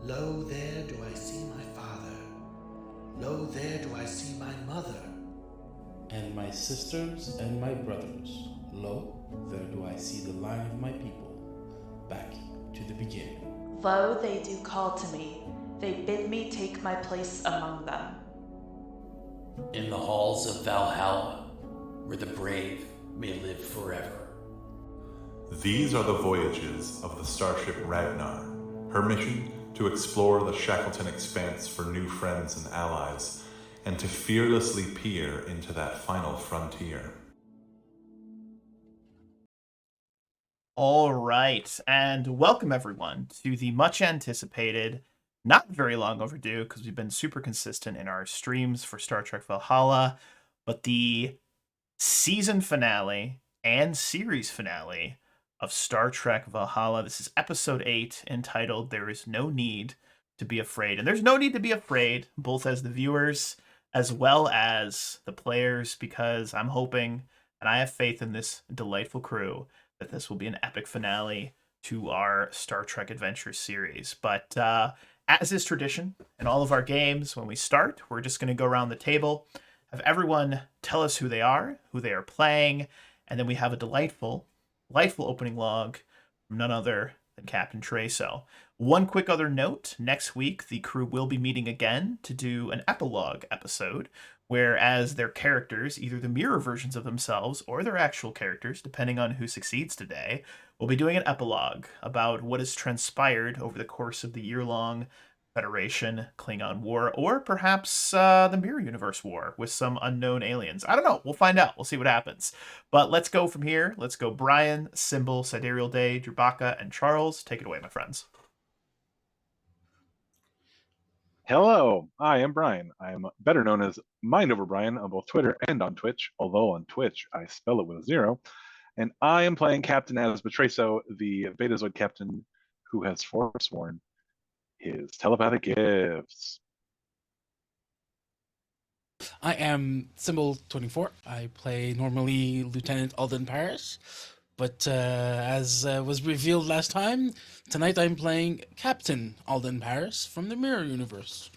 Lo, there do I see my father. Lo, there do I see my mother. And my sisters and my brothers. Lo, there do I see the line of my people, back to the beginning. Lo, they do call to me. They bid me take my place among them. In the halls of Valhalla, where the brave may live forever. These are the voyages of the starship Ragnar. Her mission to explore the Shackleton expanse for new friends and allies, and to fearlessly peer into that final frontier. All right, and welcome everyone to the much anticipated, not very long overdue, because we've been super consistent in our streams for Star Trek Valhalla, but the season finale and series finale of Star Trek Valhalla. This is episode 8, entitled There Is No Need to Be Afraid. And there's no need to be afraid, both as the viewers as well as the players, because I'm hoping, and I have faith in this delightful crew, that this will be an epic finale to our Star Trek Adventure series. But as is tradition in all of our games, when we start, we're just going to go around the table, have everyone tell us who they are playing, and then we have a delightful opening log from none other than Captain Treso. One quick other note, next week the crew will be meeting again to do an epilogue episode, whereas their characters, either the mirror versions of themselves or their actual characters, depending on who succeeds today, will be doing an epilogue about what has transpired over the course of the year-long Federation Klingon War, or perhaps the Mirror Universe War with some unknown aliens. I don't know. We'll find out. We'll see what happens. But let's go from here. Let's go Brian, Symbol, Sidereal Day, Drubaka, and Charles. Take it away, my friends. Hello, I am Brian. I am better known as Mind Over Brian on both Twitter and on Twitch, although on Twitch I spell it with a 0. And I am playing Captain Asbatreso, the Betazoid captain who has forsworn his telepathic gifts. I am Symbol 24. I play normally Lieutenant Alden Paris, but as was revealed last time, tonight I'm playing Captain Alden Paris from the Mirror Universe.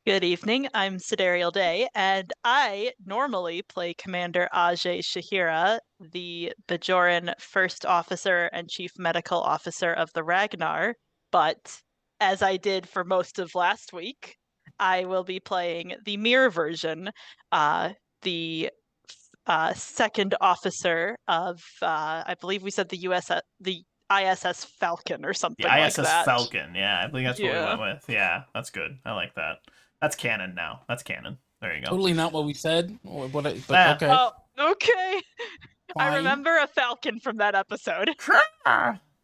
Good evening, I'm Sidereal Day, and I normally play Commander Ajay Shahira, the Bajoran First Officer and Chief Medical Officer of the Ragnar, but as I did for most of last week, I will be playing the mirror version, the second officer of, I believe we said the ISS Falcon or something The like ISS that. Falcon, yeah, I think that's what we went with. Yeah, that's good. I like that. That's canon now. That's canon. There you go. Totally not what we said. But okay. Oh, okay. Fine. I remember a Falcon from that episode. It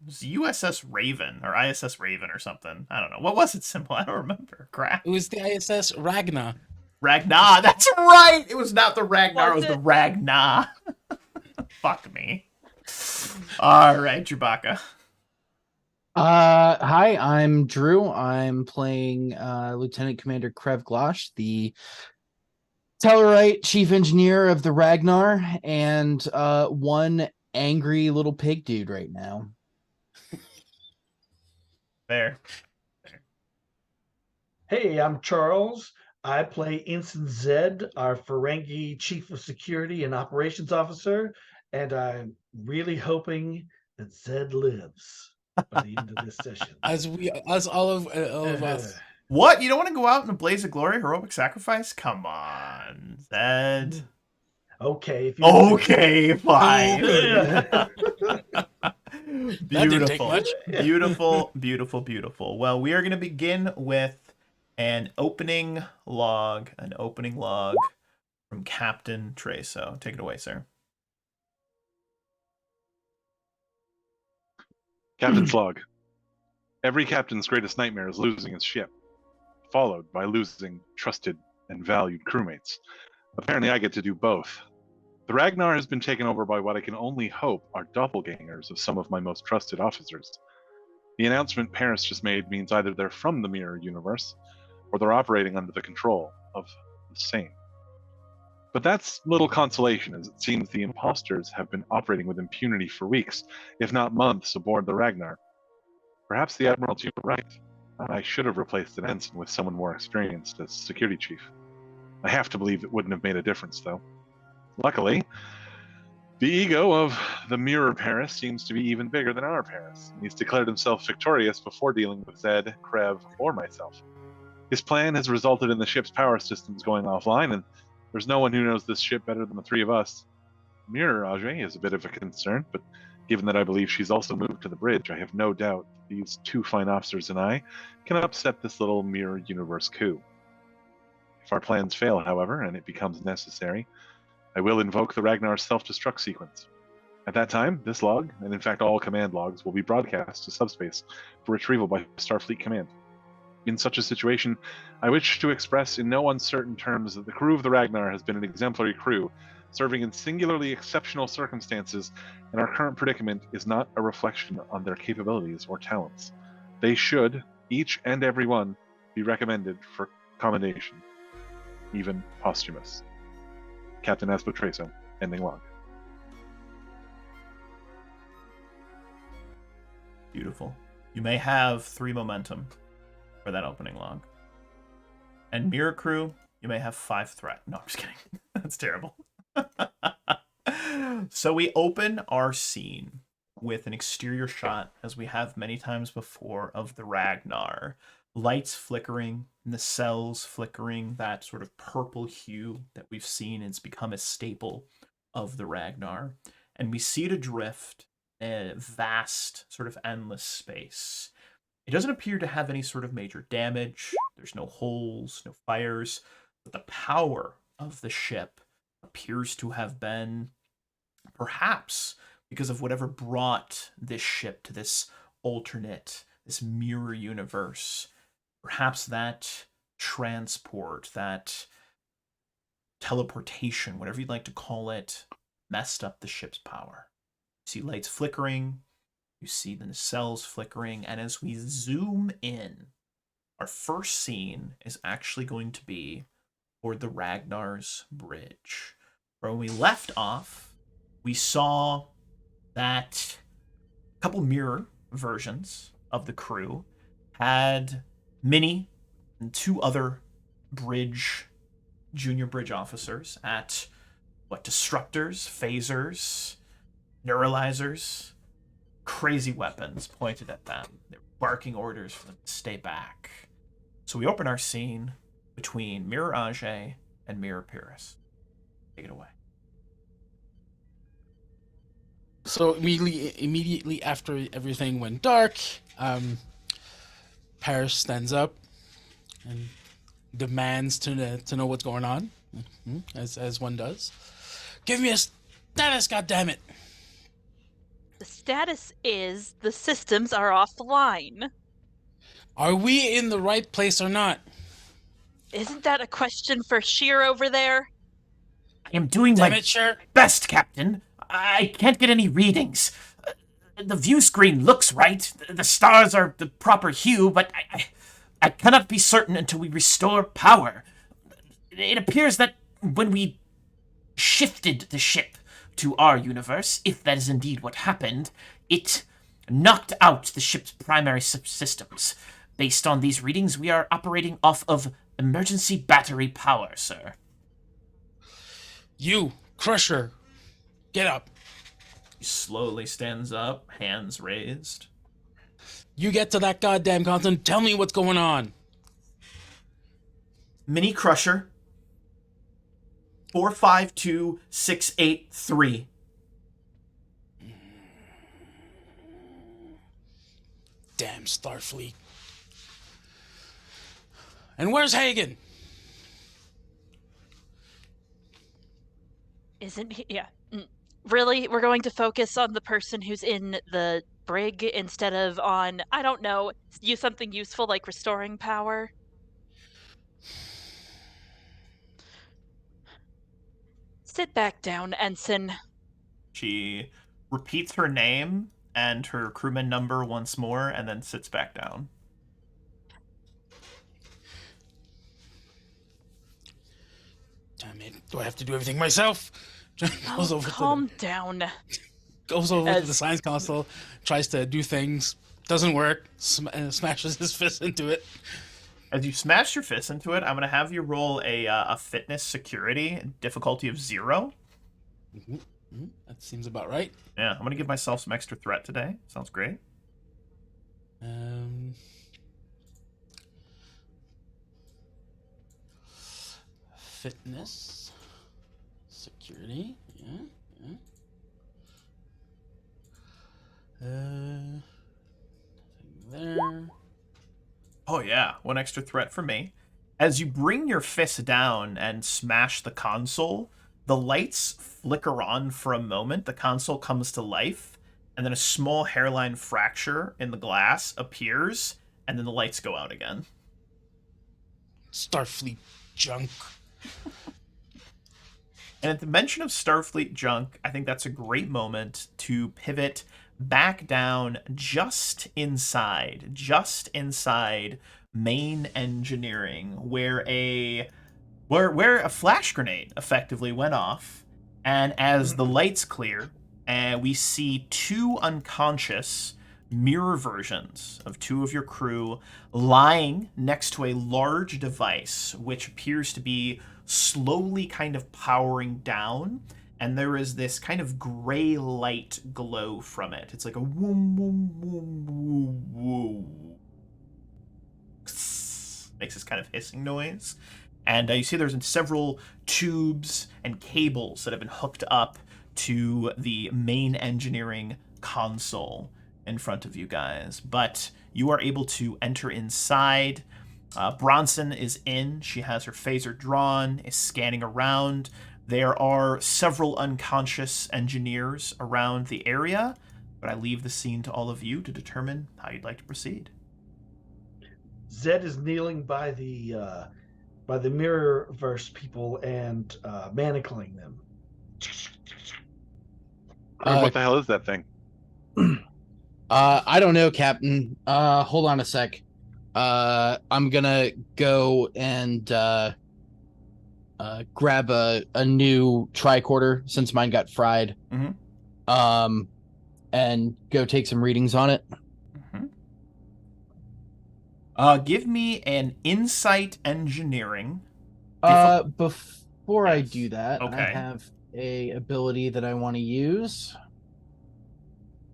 was USS Raven or ISS Raven or something. I don't know. What was it, Simple? I don't remember. Crap. It was the ISS Ragnar. Ragnar. That's right. It was not the Ragnar. It was the it? Ragnar. Fuck me. All right, Chewbacca. Hi, I'm Drew. I'm playing Lieutenant Commander Krev Glosh, the Tellarite Chief Engineer of the Ragnar, and one angry little pig dude right now. There. Hey, I'm Charles. I play Ensign Zed, our Ferengi Chief of Security and Operations Officer, and I'm really hoping that Zed lives by the end of this session. As all of us. What? You don't want to go out in a blaze of glory, heroic sacrifice? Come on, Zed. Okay. If you okay, fine. Beautiful. Well, we are going to begin with an opening log from Captain Treso. Take it away, sir. Captain's log. Every captain's greatest nightmare is losing his ship, followed by losing trusted and valued crewmates. Apparently I get to do both. The Ragnar has been taken over by what I can only hope are doppelgangers of some of my most trusted officers. The announcement Paris just made means either they're from the Mirror Universe, or they're operating under the control of the same. But that's little consolation, as it seems the imposters have been operating with impunity for weeks, if not months, aboard the Ragnar. Perhaps the Admiralty were right. I should have replaced an ensign with someone more experienced as security chief. I have to believe it wouldn't have made a difference, though. Luckily, the ego of the Mirror Paris seems to be even bigger than our Paris. He's declared himself victorious before dealing with Zed, Krev, or myself. His plan has resulted in the ship's power systems going offline, and there's no one who knows this ship better than the three of us. Mirror Ajay is a bit of a concern, but given that I believe she's also moved to the bridge, I have no doubt that these two fine officers and I can upset this little mirror universe coup. If our plans fail, however, and it becomes necessary, I will invoke the Ragnar's self-destruct sequence. At that time, this log, and in fact all command logs, will be broadcast to subspace for retrieval by Starfleet Command. In such a situation, I wish to express in no uncertain terms that the crew of the Ragnar has been an exemplary crew, serving in singularly exceptional circumstances, and our current predicament is not a reflection on their capabilities or talents. They should, each and every one, be recommended for commendation, even posthumous. Captain Espotreso, ending log. Beautiful. You may have 3 momentum for that opening log. And Mirror Crew, you may have 5 threat. No, I'm just kidding. That's terrible. So we open our scene with an exterior shot, as we have many times before, of the Ragnar. Lights flickering, nacelles flickering, that sort of purple hue that we've seen has become a staple of the Ragnar. And we see it adrift in a vast, sort of endless space. It doesn't appear to have any sort of major damage. There's no holes, no fires, but the power of the ship appears to have been, perhaps because of whatever brought this ship to this alternate, this mirror universe, perhaps that transport, that teleportation, whatever you'd like to call it, messed up the ship's power. You see lights flickering, you see the nacelles flickering, and as we zoom in, our first scene is actually going to be toward the Ragnar's bridge. Where when we left off, we saw that a couple mirror versions of the crew had Minnie and 2 other junior bridge officers at disruptors, phasers, neuralizers, crazy weapons pointed at them. They were barking orders for them to stay back. So we open our scene between Mirror Ajay and Mirror Paris. Take it away. So immediately after everything went dark, Paris stands up and demands to know what's going on, as one does. Give me a status, goddammit! The status is the systems are offline. Are we in the right place or not? Isn't that a question for Sheer over there? I am doing my best, Captain. I can't get any readings. The view screen looks right. The stars are the proper hue, but I cannot be certain until we restore power. It appears that when we shifted the ship to our universe, if that is indeed what happened, it knocked out the ship's primary systems. Based on these readings, we are operating off of emergency battery power, sir. You, Crusher, get up. He slowly stands up, hands raised. You get to that goddamn console, tell me what's going on. Mini Crusher. 452683. Damn Starfleet. And where's Hagen? Isn't he? Yeah. Really? We're going to focus on the person who's in the brig instead of on, I don't know, use something useful like restoring power? Sit back down, Ensign. She repeats her name and her crewman number once more and then sits back down. Damn it! Do I have to do everything myself? Goes over Calm down. Goes over to the science console, tries to do things, doesn't work, smashes his fist into it. As you smash your fist into it, I'm going to have you roll a fitness security, difficulty of 0. That seems about right. Yeah, I'm going to give myself some extra threat today. Sounds great. Fitness. Security. Yeah. Nothing there. Oh yeah, 1 extra threat for me. As you bring your fist down and smash the console, the lights flicker on for a moment, the console comes to life, and then a small hairline fracture in the glass appears, and then the lights go out again. Starfleet junk. And at the mention of Starfleet junk, I think that's a great moment to pivot back down just inside main engineering, where a flash grenade effectively went off, and as the lights clear, we see 2 unconscious mirror versions of 2 of your crew lying next to a large device which appears to be slowly kind of powering down, and there is this kind of gray light glow from it. It's like a woom woom woom woom woom. Makes this kind of hissing noise. And you see there's several tubes and cables that have been hooked up to the main engineering console in front of you guys. But you are able to enter inside. Bronson is in. She has her phaser drawn, is scanning around. There are several unconscious engineers around the area, but I leave the scene to all of you to determine how you'd like to proceed. Zed is kneeling by the Mirrorverse people and manacling them. What the hell is that thing? I don't know, Captain. Hold on a sec. I'm gonna go and grab a new tricorder since mine got fried. And go take some readings on it. Give me an insight engineering. Before I do that, Okay. I have a ability that I want to use.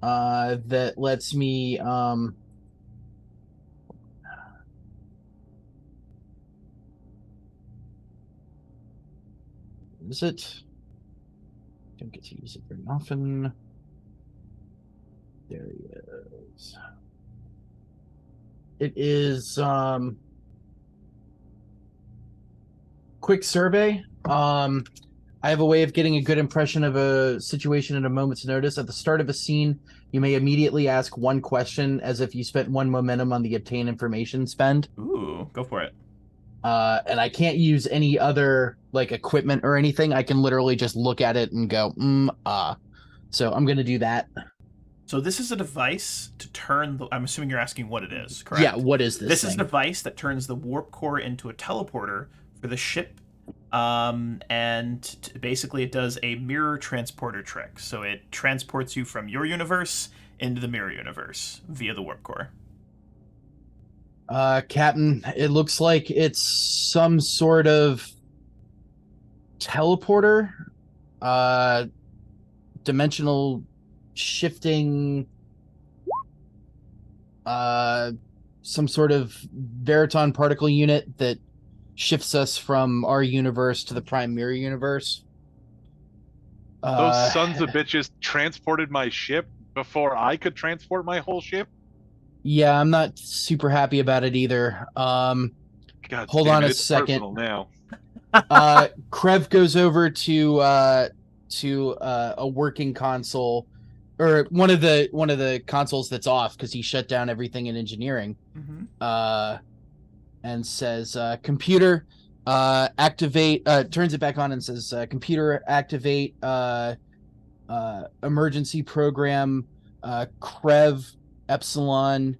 That lets me use it. Don't get to use it very often. There he is. It is quick survey. I have a way of getting a good impression of a situation at a moment's notice. At the start of a scene, you may immediately ask 1 question as if you spent 1 momentum on the obtain information spend. Ooh, go for it. And I can't use any other like equipment or anything. I can literally just look at it and go, So I'm going to do that. So this is a device to turn the... I'm assuming you're asking what it is, correct? Yeah, what is this This thing? is a device that turns the warp core into a teleporter for the ship. Basically it does a mirror transporter trick. So it transports you from your universe into the mirror universe via the warp core. Captain, it looks like it's some sort of teleporter, dimensional shifting, some sort of Veriton particle unit that shifts us from our universe to the prime mirror universe. Those sons of bitches transported my ship before I could transport my whole ship? Yeah, I'm not super happy about it either. God hold damn on it, a it's second. personal now. Krev goes over to a working console, or one of the consoles that's off because he shut down everything in engineering. And says, computer, activate, turns it back on and says, computer, activate emergency program, Krev Epsilon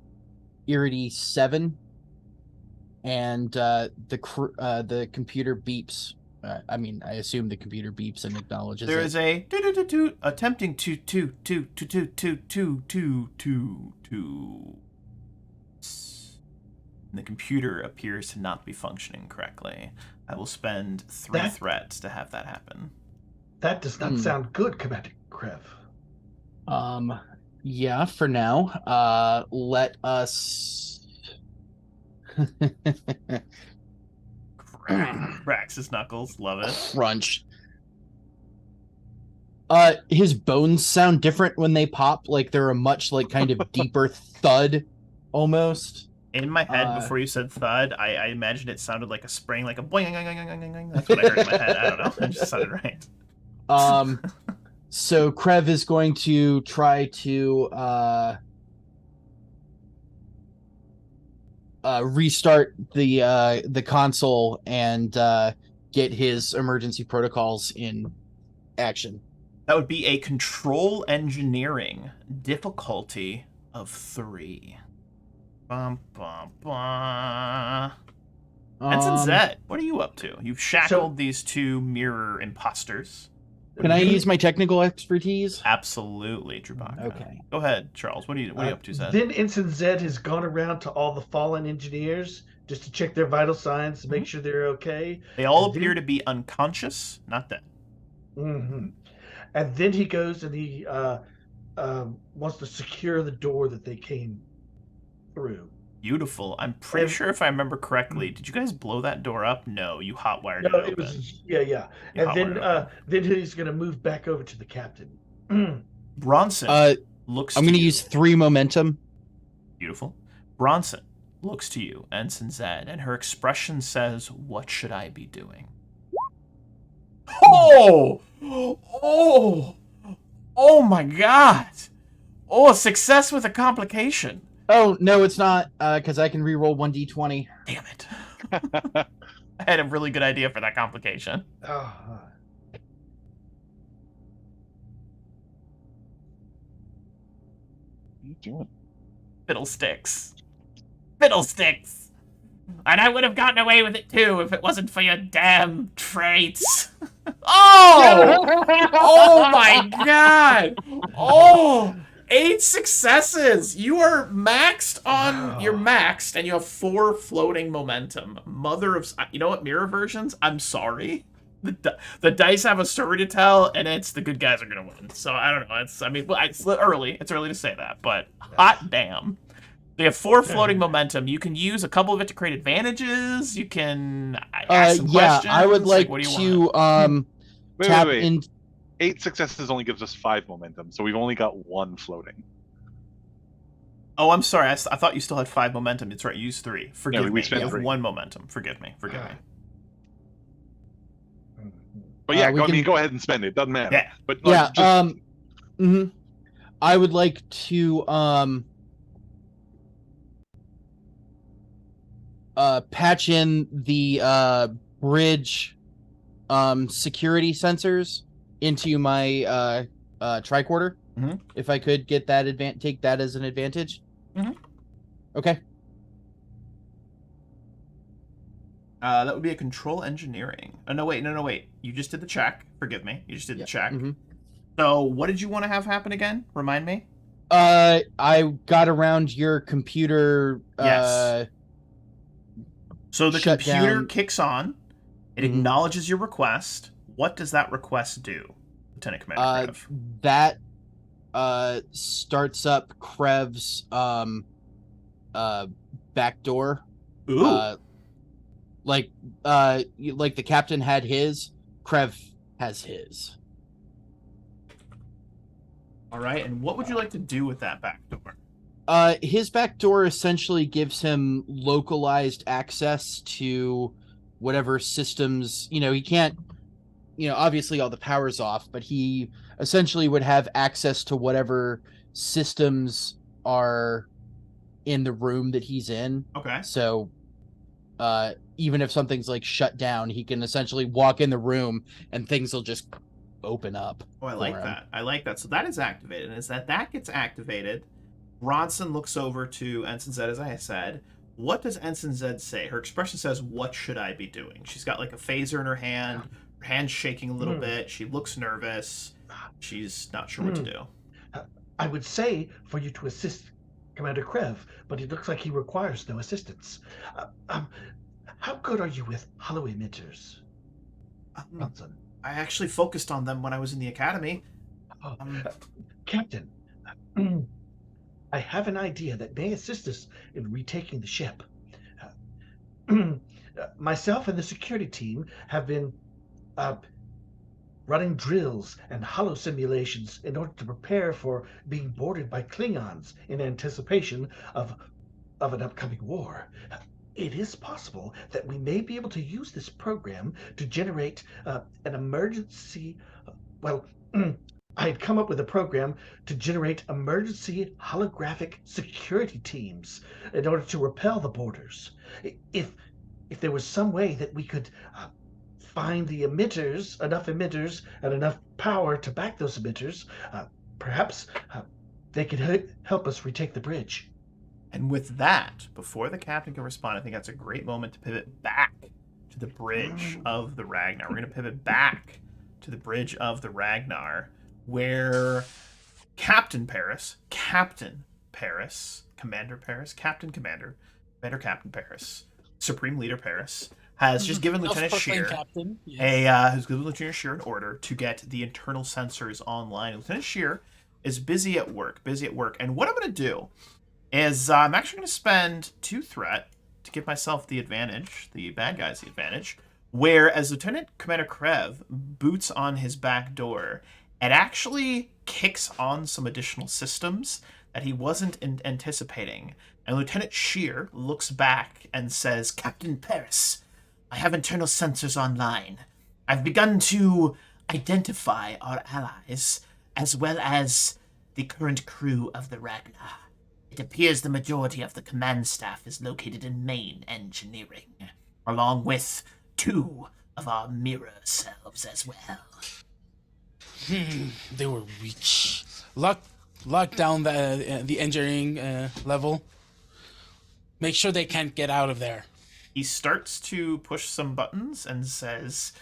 Iridi 7. And the computer beeps I mean, I assume the computer beeps and acknowledges There it. is a attempting to. The computer appears to not be functioning correctly. I will spend 3 threats to have that happen. That does not sound good, Commander Krev. Yeah, for now. Let us cracks his knuckles. Love it. Crunch. His bones sound different when they pop, like they're a much like kind of deeper thud almost. In my head, before you said thud, I imagined it sounded like a spring, like a boing. That's what I heard in my head. I don't know. It just sounded right. So Krev is going to try to restart the console and get his emergency protocols in action. That would be a control engineering difficulty of 3. Bum, bum, bum. Ensign Zed, what are you up to? You've shackled these 2 mirror imposters. Can I use my technical expertise? Absolutely, Chewbacca. Okay. Go ahead, Charles. What are you up to, Zed? Then Ensign Zed has gone around to all the fallen engineers just to check their vital signs to make sure they're okay. They all appear to be unconscious, not dead. Mm-hmm. And then he goes and he wants to secure the door that they came through. Beautiful. I'm pretty sure if I remember correctly, did you guys blow that door up? No, you hotwired it open. It was yeah. And then he's going to move back over to the captain. Bronson looks. I'm going to use 3 momentum. Beautiful. Bronson looks to you, Ensign Zed, and her expression says, "What should I be doing?" Oh my God! Oh, success with a complication. Oh, no, it's not, because I can reroll 1d20. Damn it. I had a really good idea for that complication. What are you doing? Fiddlesticks. And I would have gotten away with it, too, if it wasn't for your damn traits. Oh my God! Oh! 8 successes! You are maxed on... You're maxed, and you have 4 floating momentum. Mother of... You know what, mirror versions? I'm sorry. The dice have a story to tell, and it's the good guys are going to win. So, I don't know. It's early. It's early to say that, but hot damn. They have 4 floating momentum. You can use a couple of it to create advantages. You can ask some questions. I would like what do you to want? tap wait. in... 8 successes only gives us 5 momentum, so we've only got 1 floating. Oh, I'm sorry. I thought you still had 5 momentum. It's right. Use 3. Forgive me. You have 3. 1 momentum. Forgive me. But yeah, go ahead and spend it. Doesn't matter. Yeah. But I would like to patch in the bridge security sensors into my tricorder. If I could get that take that as an advantage. Okay. That would be a control engineering. Oh, no, wait. You just did the check. Forgive me. You just did the check. So what did you want to have happen again? Remind me. I got around your computer. Yes. So the computer down. kicks on. It acknowledges your request. What does that request do, Lieutenant Commander Krev? That starts up Krev's back door. Ooh. Like the captain had his, Krev has his. All right, and what would you like to do with that back door? His back door essentially gives him localized access to whatever systems, he can't, obviously all the power's off, but he essentially would have access to whatever systems are in the room that he's in. Okay. So, even if something's like shut down, he can essentially walk in the room and things will just open up. Oh, I like that. So that is activated. And as that gets activated, Bronson looks over to Ensign Zed, as I said. What does Ensign Zed say? Her expression says, "What should I be doing?" She's got like a phaser in her hand. Her hand's shaking a little bit. She looks nervous. She's not sure what to do. I would say for you to assist Commander Krev, but it looks like he requires no assistance. How good are you with hollow emitters, Bronson? I actually focused on them when I was in the academy. Captain, I have an idea that may assist us in retaking the ship. Myself and the security team have been running drills and hollow simulations in order to prepare for being boarded by Klingons in anticipation of an upcoming war. It is possible that we may be able to use this program to generate an emergency. I had come up with a program to generate emergency holographic security teams in order to repel the boarders. If there was some way that we could find the emitters, and enough power to back those emitters, perhaps they could help us retake the bridge. And with that, before the captain can respond, I think that's a great moment to pivot back to the bridge of the Ragnar. We're going to pivot back to the bridge of the Ragnar, where Captain Paris, Commander Captain Paris, Supreme Leader Paris, has just given Lieutenant Shear who's given Lieutenant Shear an order to get the internal sensors online. Lieutenant Shear is busy at work, and what I'm going to do is I'm actually going to spend 2 threat to give myself the advantage, the bad guys the advantage, where as Lieutenant Commander Krev boots on his back door, it actually kicks on some additional systems that he wasn't anticipating. And Lieutenant Shear looks back and says, "Captain Paris, I have internal sensors online. I've begun to identify our allies, as well as the current crew of the Ragnar. It appears the majority of the command staff is located in main engineering, along with 2 of our mirror selves as well." They were weak. Lock down the engineering level. Make sure they can't get out of there. He starts to push some buttons and says,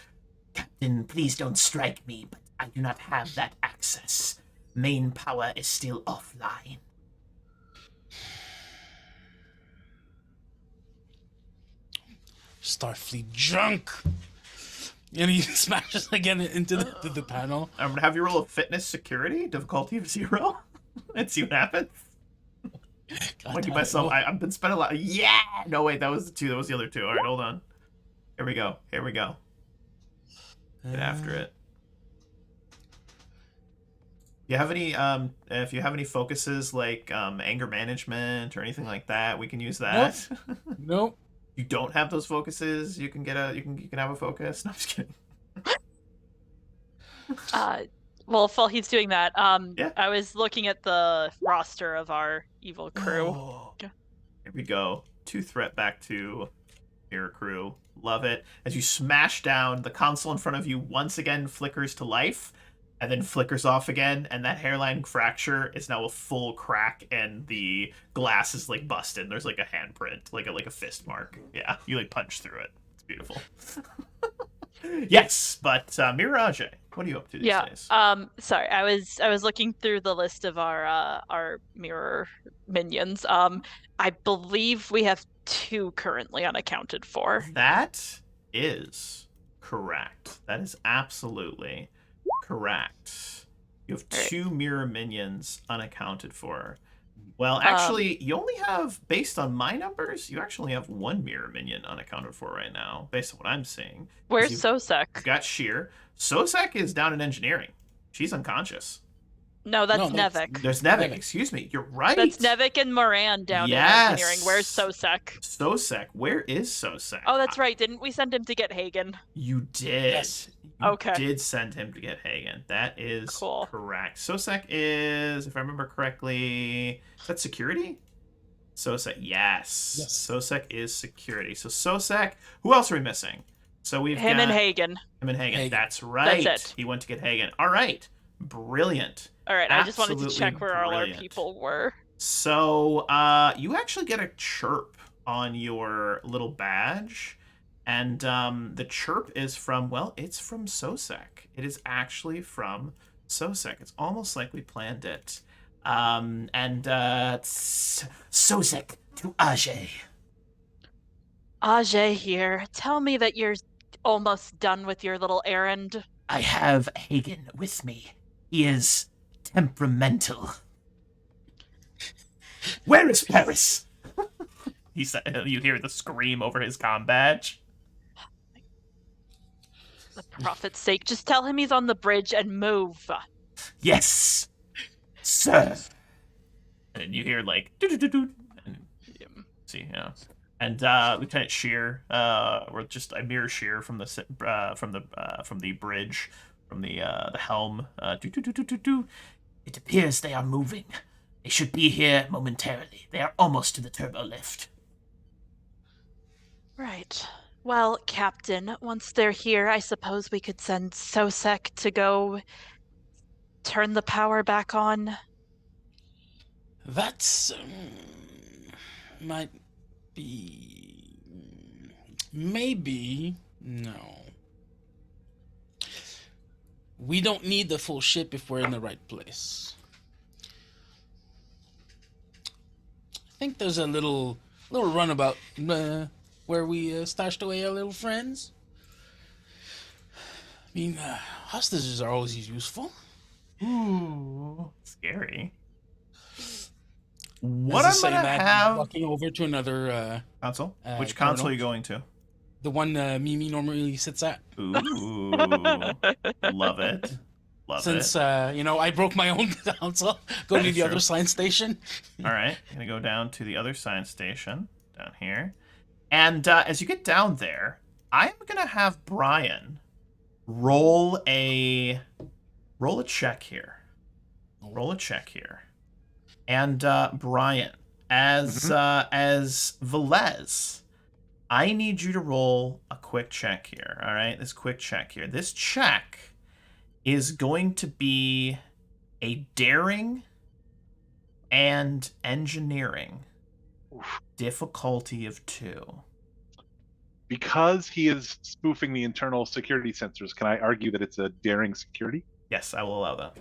"Captain, please don't strike me, but I do not have that access. Main power is still offline." Starfleet junk. And he smashes again into the panel. I'm gonna have you roll a fitness security, difficulty of 0, and see what happens. I'm gonna give myself. I've been spending a lot. Yeah. No, wait, that was the 2. That was the other 2. All right, hold on. Here we go. Get after it. You have any? If you have any focuses like anger management or anything like that, we can use that. Nope. You don't have those focuses. You can have a focus. No, I'm just kidding. Well, while he's doing that, I was looking at the roster of our evil crew. Here we go. 2 threat back to your crew. Love it. As you smash down, the console in front of you once again flickers to life, and then flickers off again, and that hairline fracture is now a full crack, and the glass is like busted. There's like a handprint, like a fist mark. Yeah, you like punch through it. It's beautiful. Yes, but Mirage, what are you up to these days? Sorry, I was looking through the list of our mirror minions. I believe we have 2 currently unaccounted for. That is correct. That is absolutely correct. You have 2 mirror minions unaccounted for. Well, actually, you only have, based on my numbers, you actually have 1 mirror minion unaccounted for right now, based on what I'm seeing. Where's Sosek? You've got Sheer. Sosek is down in engineering. She's unconscious. No, that's Nevik. There's Nevik. Excuse me. You're right. That's Nevik and Moran down in engineering. Where's Sosek? Sosek. Where is Sosek? Oh, that's right. Didn't we send him to get Hagen? You did. Yes. You did send him to get Hagen. That is correct. Sosek is, if I remember correctly, is that security? Sosek, yes. Sosek is security. So Sosek, who else are we missing? So we've got and Hagen. Him and Hagen. That's right. That's it. He went to get Hagen. All right. Brilliant. All right. I just wanted to check where all our people were. So you actually get a chirp on your little badge. And the chirp is from, well, it's from Sosek. It is actually from Sosek. It's almost like we planned it. Sosek to Ajay. Ajay here. Tell me that you're almost done with your little errand. I have Hagen with me. He is temperamental. Where is Paris? He said, you hear the scream over his comm badge. For the prophet's sake, just tell him he's on the bridge and move. Yes, sir. And you hear like see, yeah. And Lieutenant Shear, or just a mirror shear from the bridge, from the helm. It appears they are moving. They should be here momentarily. They are almost to the turbo lift. Right. Well, Captain, once they're here, I suppose we could send Sosek to go turn the power back on. That's might be maybe no. We don't need the full ship if we're in the right place. I think there's a little runabout where we stashed away our little friends. I mean, hostages are always useful. Ooh, scary. What I'm gonna have walking over to another console. Which console are you going to? The one Mimi normally sits at. Ooh, love it. Since I broke my own console, go to the other science station. All right, gonna go down to the other science station down here, and as you get down there, I'm gonna have Brian roll a check here. Roll a check here. And Brian, as Velez, I need you to roll a quick check here. All right, this quick check here. This check is going to be a daring and engineering difficulty of 2. Because he is spoofing the internal security sensors, can I argue that it's a daring security? Yes, I will allow that.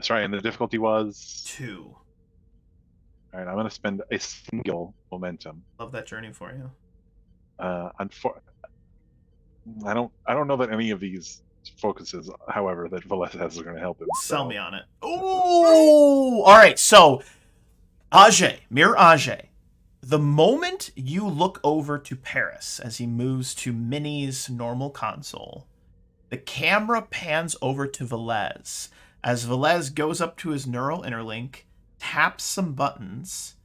Sorry, and the difficulty was 2. All right, I'm going to spend a single momentum. Love that journey for you. I don't know that any of these focuses, however, that Velez has are going to help him. Sell me on it. Ooh! All right, so Mirror Ajay, the moment you look over to Paris as he moves to Minnie's normal console, the camera pans over to Velez. As Velez goes up to his neural interlink, taps some buttons,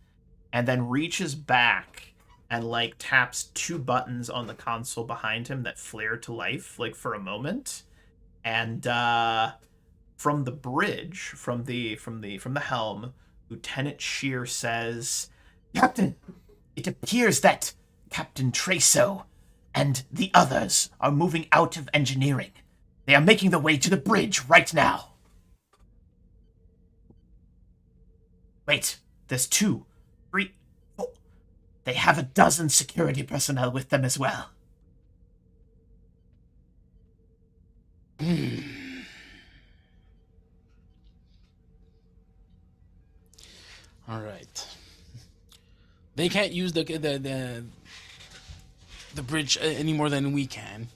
and then reaches back and taps 2 buttons on the console behind him that flare to life for a moment. And from the bridge, from the helm, Lieutenant Shear says, "Captain, it appears that Captain Treso and the others are moving out of engineering. They are making their way to the bridge right now." Wait, there's 2, 3, 4. They have a dozen security personnel with them as well. All right. They can't use the bridge any more than we can.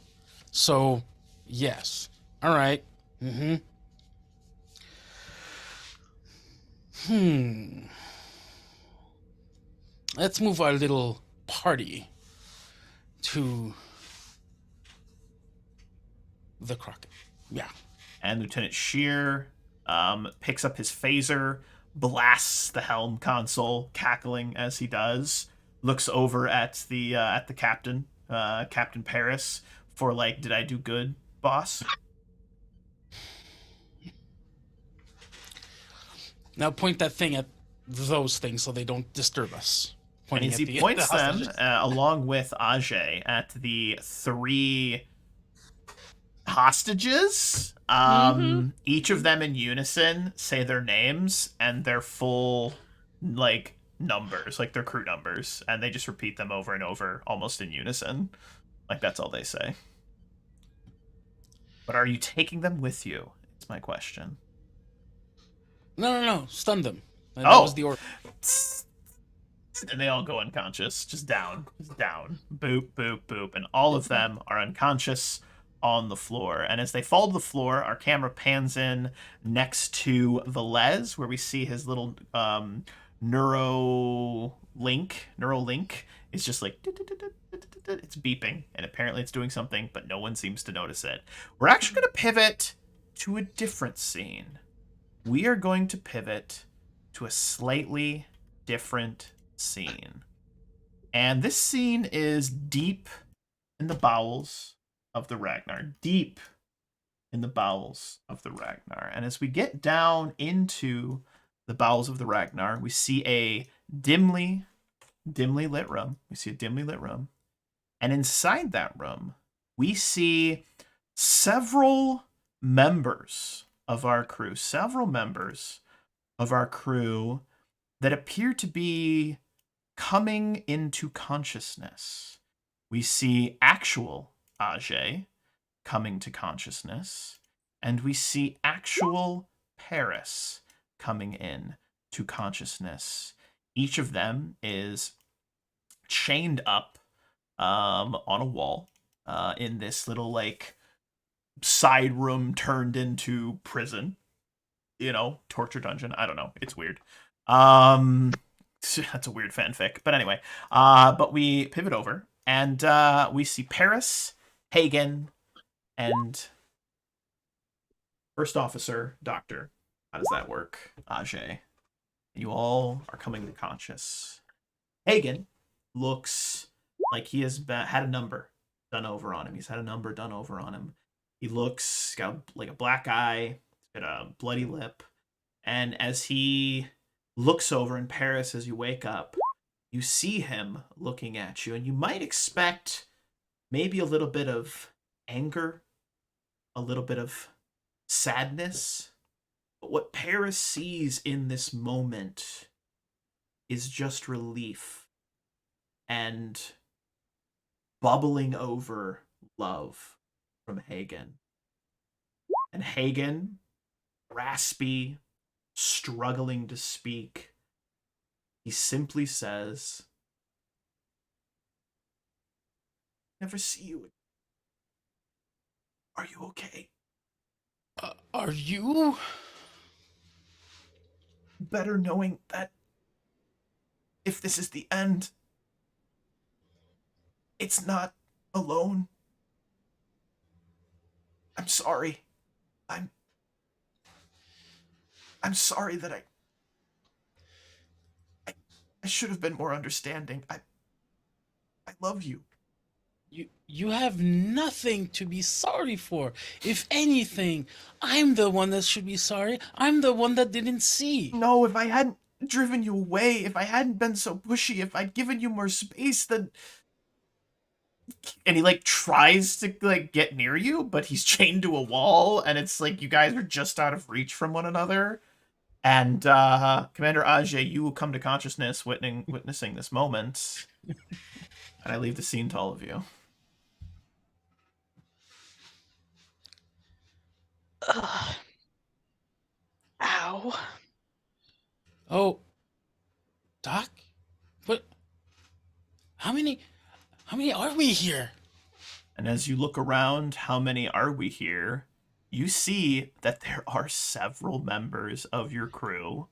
So, yes. All right. Let's move our little party to the Crockett. Yeah. And Lieutenant Shear picks up his phaser, blasts the helm console, cackling as he does. Looks over at the captain, Captain Paris, for did I do good, boss? Now point that thing at those things so they don't disturb us. And as he points them, along with Ajay, at the 3 hostages. Each of them in unison say their names and their full, like, numbers, like their crew numbers, and they just repeat them over and over, almost in unison. Like, that's all they say. But are you taking them with you? It's my question. No. Stun them. That Oh. was the order. And they all go unconscious. Just down. Just down. Boop, boop, boop. And all of them are unconscious on the floor. And as they fall to the floor, our camera pans in next to Velez, where we see his little Neuralink is just like, it's beeping, and apparently it's doing something, but no one seems to notice it. We're actually going to pivot to a different scene. We are going to pivot to a slightly different scene. And this scene is deep in the bowels of the Ragnar. Deep in the bowels of the Ragnar. And as we get down into the bowels of the Ragnar, we see a dimly lit room. And inside that room, we see several members of our crew. That appear to be coming into consciousness. We see actual Ajay coming to consciousness, and we see actual Paris coming in to consciousness. Each of them is chained up on a wall in this little, like, side room turned into prison. You know, torture dungeon. I don't know. It's weird. That's a weird fanfic. But anyway, but we pivot over and we see Paris, Hagen, and First Officer, Doctor. How does that work? Ajay. You all are coming to conscious. Hagen looks like he has had a number done over on him. He looks got like a black eye, got a bloody lip, and as he looks over in Paris as you wake up, you see him looking at you, and you might expect maybe a little bit of anger, a little bit of sadness. But what Paris sees in this moment is just relief and bubbling over love from Hagen. And Hagen, raspy, struggling to speak, he simply says, "Never see you again. Are you okay?" Are you? Better knowing that if this is the end, it's not alone. I'm sorry. I'm sorry that I should have been more understanding. I love you. You have nothing to be sorry for. If anything, I'm the one that should be sorry. I'm the one that didn't see. No, if I hadn't driven you away, if I hadn't been so pushy, if I'd given you more space, then... And he, like, tries to, like, get near you, but he's chained to a wall, and it's like you guys are just out of reach from one another. And Commander Ajay, you will come to consciousness witnessing this moment. And I leave the scene to all of you. Ow. Oh, Doc? What? How many are we here? And as you look around, how many are we here? You see that there are several members of your crew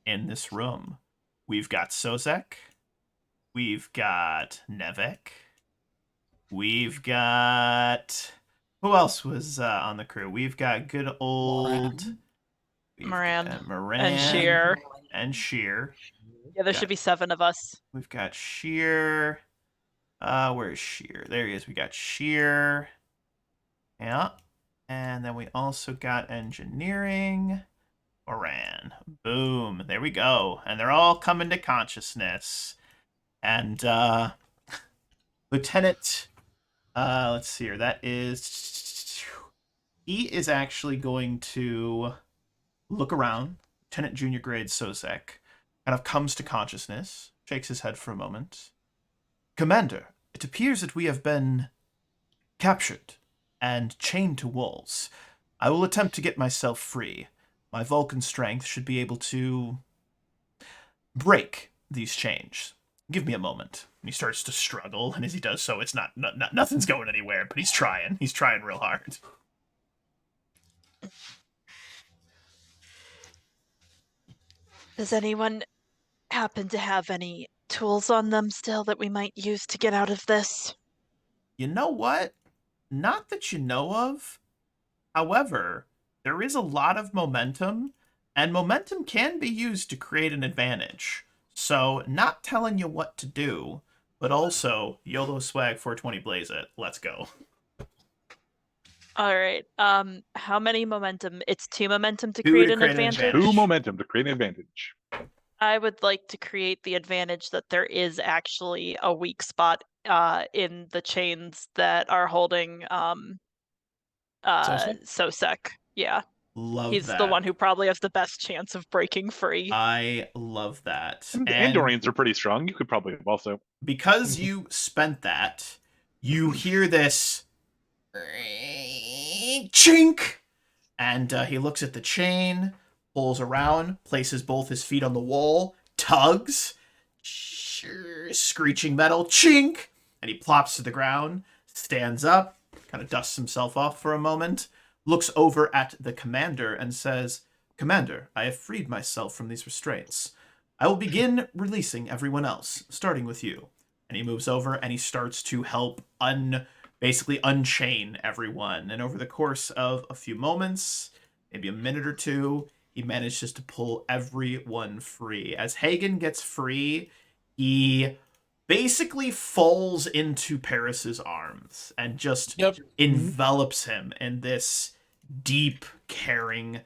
in this room. We've got Sozek. We've got Nevek. We've got... Who else was on the crew? We've got good old... Moran. And Sheer. Yeah, there should be 7 of us. We've got Sheer. Where's Sheer? There he is. We got Sheer. Yeah. And then we also got engineering. Moran. Boom. There we go. And they're all coming to consciousness. And Lieutenant, let's see here. That is he is actually going to look around. Lieutenant Junior Grade Sosek kind of comes to consciousness, shakes his head for a moment. Commander, it appears that we have been captured and chained to walls. I will attempt to get myself free. My Vulcan strength should be able to break these chains. Give me a moment. And he starts to struggle, and as he does so, it's nothing's going anywhere, but he's trying. He's trying real hard. Does anyone happen to have any tools on them still that we might use to get out of this? You know what? Not that you know of. However, there is a lot of momentum, and momentum can be used to create an advantage. So, not telling you what to do, but also YOLO swag 420 blaze it. Let's go. All right. How many momentum? It's 2 momentum to Two create to an create an advantage. advantage. 2 momentum to create an advantage. I would like to create the advantage that there is actually a weak spot in the chains that are holding Sosek. Yeah. Love He's that. the one who probably has the best chance of breaking free. I love that. And And Andorians are pretty strong. You could probably have also. because you spent that, you hear this chink, and he looks at the chain, pulls around, places both his feet on the wall, tugs, screeching metal, chink, and he plops to the ground, stands up, kind of dusts himself off for a moment, looks over at the commander and says, Commander, I have freed myself from these restraints. I will begin releasing everyone else, starting with you. And he moves over and he starts to help basically unchain everyone. And over the course of a few moments, maybe a minute or two, he manages to pull everyone free. As Hagen gets free, he basically falls into Paris's arms and just envelops him in this deep, caring,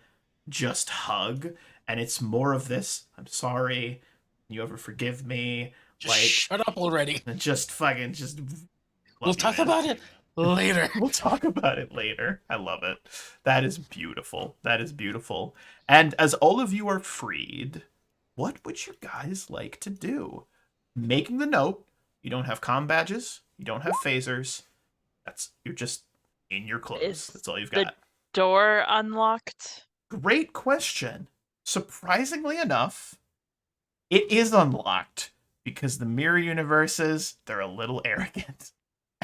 just hug. And it's more of this, I'm sorry, you ever forgive me? Just shut up already. Just fucking, we'll talk about it later. We'll talk about it later. I love it. That is beautiful. That is beautiful. And as all of you are freed, what would you guys like to do? Making the note, you don't have comm badges, you don't have phasers. You're just in your clothes. That's all you've got. The door unlocked? Great question. Surprisingly enough, it is unlocked because the mirror universes, they're a little arrogant.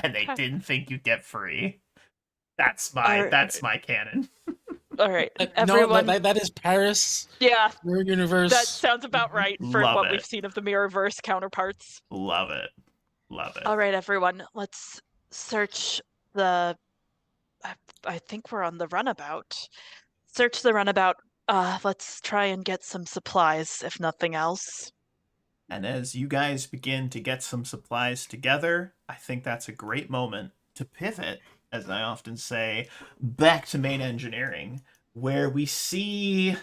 And they didn't think you'd get free. That's my canon. All right, everyone. No, that is Paris. Yeah, Mirror universe. that sounds about right for Love what it. we've seen of the Mirrorverse counterparts. Love it. Love it. All right, everyone, let's search the. I think we're on the runabout. Search the runabout. Let's try and get some supplies, if nothing else. And as you guys begin to get some supplies together, I think that's a great moment to pivot, as I often say, back to main engineering, where we see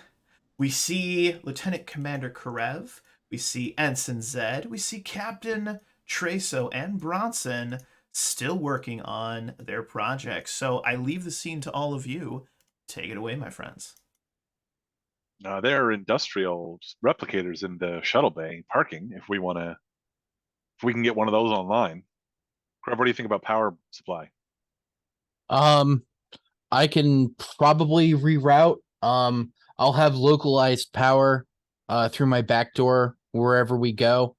Lieutenant Commander Karev, we see Ensign Zed, we see Captain Treso and Bronson still working on their projects. So I leave the scene to all of you. Take it away, my friends. There are industrial replicators in the shuttle bay parking. If we can get one of those online. What do you think about power supply? I can probably reroute. I'll have localized power through my back door wherever we go.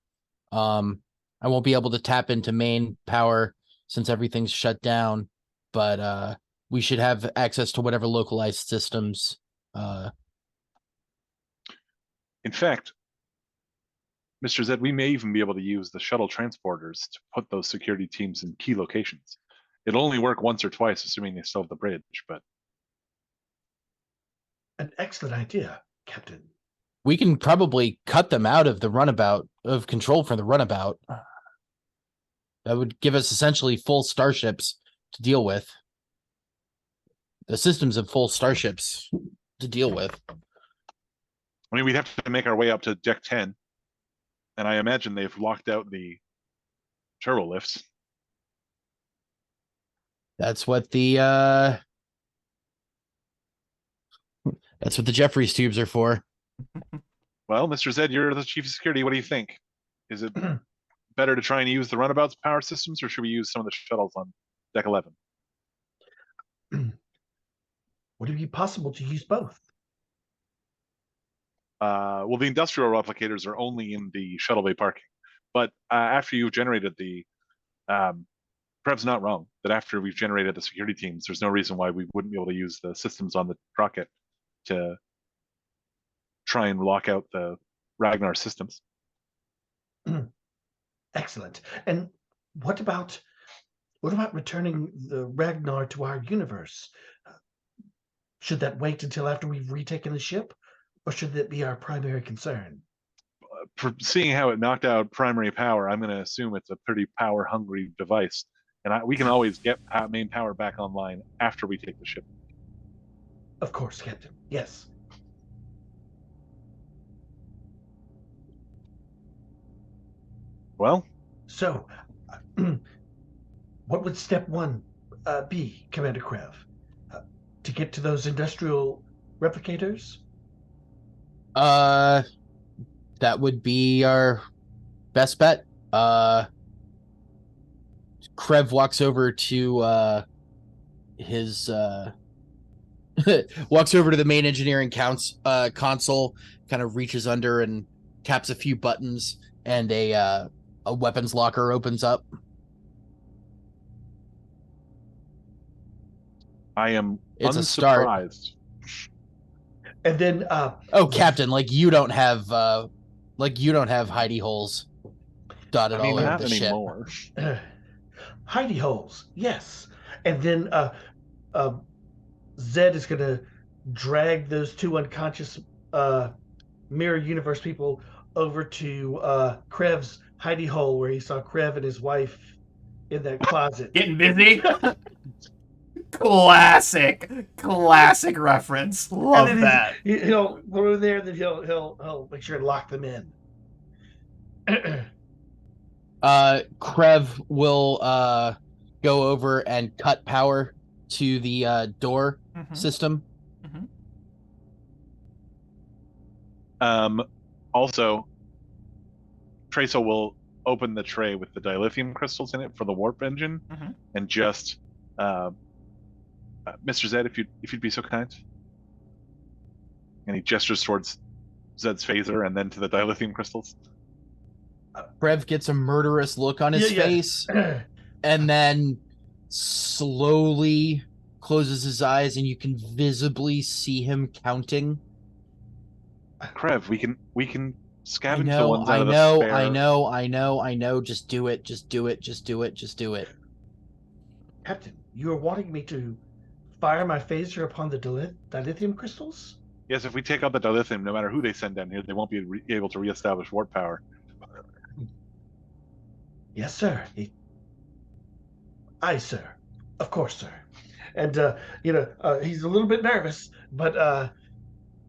I won't be able to tap into main power since everything's shut down, but we should have access to whatever localized systems. In fact, Mr. Zed, we may even be able to use the shuttle transporters to put those security teams in key locations. It'll only work once or twice, assuming they still have the bridge, but... An excellent idea, Captain. We can probably cut them out of the runabout, of control for the runabout. That would give us essentially full starships to deal with. The systems of full starships to deal with. I mean, we'd have to make our way up to Deck 10, and I imagine they've locked out the turbo lifts. That's what the That's what the Jeffries tubes are for. Well, Mr. Zed, you're the chief of security. What do you think? Is it better to try and use the runabout's power systems, or should we use some of the shuttles on Deck 11? Would it be possible to use both? Well, the industrial replicators are only in the shuttle bay parking. But after you've generated the, Prev's not wrong, that after we've generated the security teams, there's no reason why we wouldn't be able to use the systems on the rocket to try and lock out the Ragnar systems. Excellent. And what about returning the Ragnar to our universe? Should that wait until after we've retaken the ship, or should that be our primary concern? For seeing how it knocked out primary power, I'm going to assume it's a pretty power-hungry device, and we can always get main power back online after we take the ship. Of course, Captain. Yes. Well, so what would step one be, Commander Krev? To get to those industrial replicators? That would be our best bet. Krev walks over to his walks over to the main engineering console, kind of reaches under and taps a few buttons, and a weapons locker opens up. I am It's unsurprised. A start. And then Captain, you don't have hidey holes dotted all over the anymore. ship. Hidey holes, yes. And then Zed is gonna drag those two unconscious mirror universe people over to Krev's hidey hole, where he saw Krev and his wife in that closet. Getting busy. Classic reference. Love that. He'll go there, then he'll make sure to lock them in. Krev will go over and cut power to the door system. Also, Tracer will open the tray with the dilithium crystals in it for the warp engine, and just Mr. Zed, if you'd be so kind. And he gestures towards Zed's phaser and then to the dilithium crystals. Krev gets a murderous look on his face, and then slowly closes his eyes, and you can visibly see him counting. Krev, we can scavenge the ones out of the spare. I know. Just do it. Captain, you are wanting me to fire my phaser upon the dilithium crystals? Yes, if we take out the dilithium, no matter who they send down here, they won't be able to reestablish warp power. Yes, sir. Aye, sir. Of course, sir. And he's a little bit nervous, but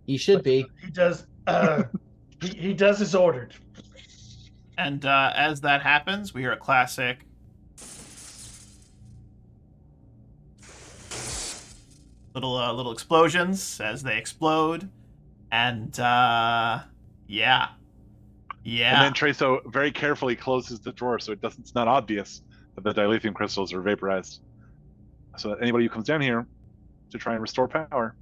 he should be. He does. He does as ordered. And as that happens, we hear a classic little explosions as they explode, and yeah. And then Tracer very carefully closes the drawer so it's not obvious that the dilithium crystals are vaporized, so that anybody who comes down here to try and restore power.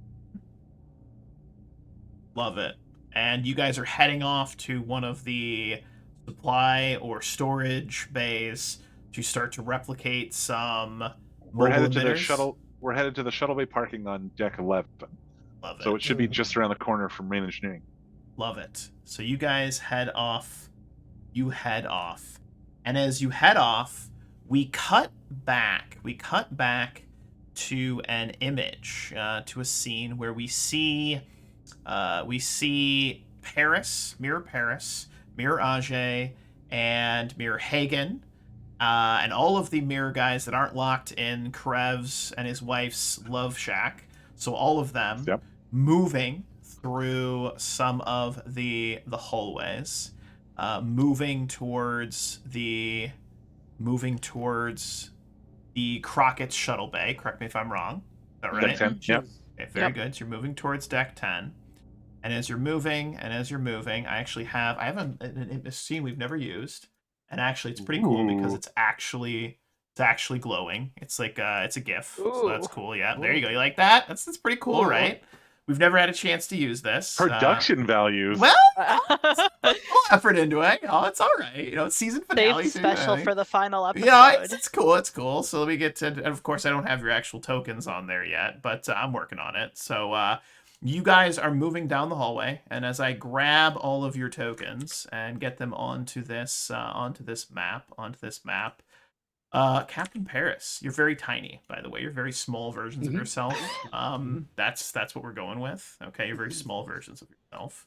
Love it. And you guys are heading off to one of the supply or storage bays to start to replicate some We're headed to the shuttle. We're headed to the shuttle bay parking on Deck 11. Love it. So it should be just around the corner from main engineering. Love it. So you guys head off. And as you head off, we cut back to an image, to a scene where we see Paris, Mirror Ajay, and Mirror Hagen, and all of the mirror guys that aren't locked in Krev's and his wife's love shack. So all of them moving through some of the hallways, moving towards the Crockett's shuttle bay. Correct me if I'm wrong. All Deck right. 10. Yep. Okay, very good. So you're moving towards deck 10. And as you're moving, I actually have a scene we've never used. And actually it's pretty cool because it's actually glowing. It's like it's a GIF. So that's cool. Yeah, there you go. You like that? That's pretty cool, right? We've never had a chance to use this. Production values. Well, put a little effort into it. It's all right. It's season finale. Saved special for the final episode. Yeah, it's cool. It's cool. So let me get to. And of course, I don't have your actual tokens on there yet, but I'm working on it. So you guys are moving down the hallway, and as I grab all of your tokens and get them onto this map, Captain Paris, you're very tiny, by the way. You're very small versions of yourself. That's what we're going with. Okay, you're very small versions of yourself.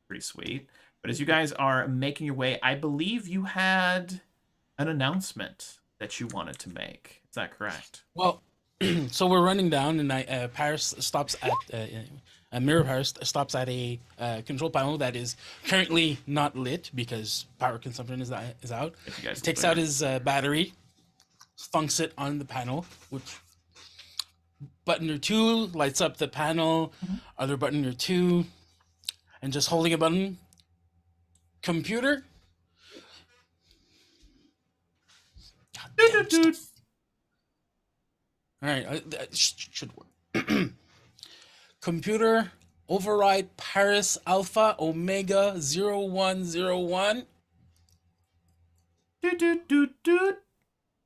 Pretty sweet. But as you guys are making your way, I believe you had an announcement that you wanted to make. Is that correct? Well, so we're running down, and Paris stops at Mirror Paris stops at a control panel that is currently not lit because power consumption is out. He takes out his battery, thunks it on the panel, which button or two lights up the panel, other button or two, and just holding a button. Computer. All right, that should work. Computer, override Paris Alpha Omega 0101.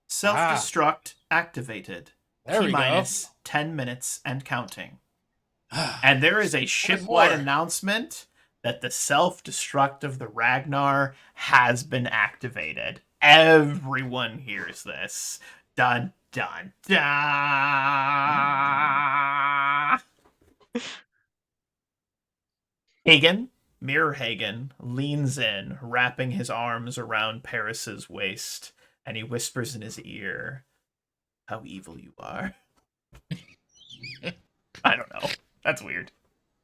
Self-destruct activated. T-minus 10 minutes and counting. And there is a ship-wide announcement that the self-destruct of the Ragnar has been activated. Everyone hears this. Dun, dun, dun. Hagen, Mirror Hagen, leans in, wrapping his arms around Paris's waist, and he whispers in his ear, "How evil you are." I don't know. That's weird.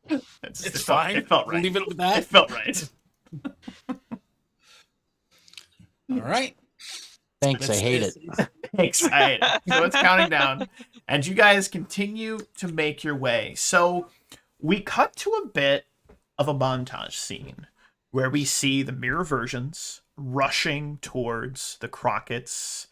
It's fine. It felt right. Leave it with that. It felt right. All right. Thanks, I hate it. Excited. So it's counting down. And you guys continue to make your way. So we cut to a bit of a montage scene where we see the mirror versions rushing towards the Crockett's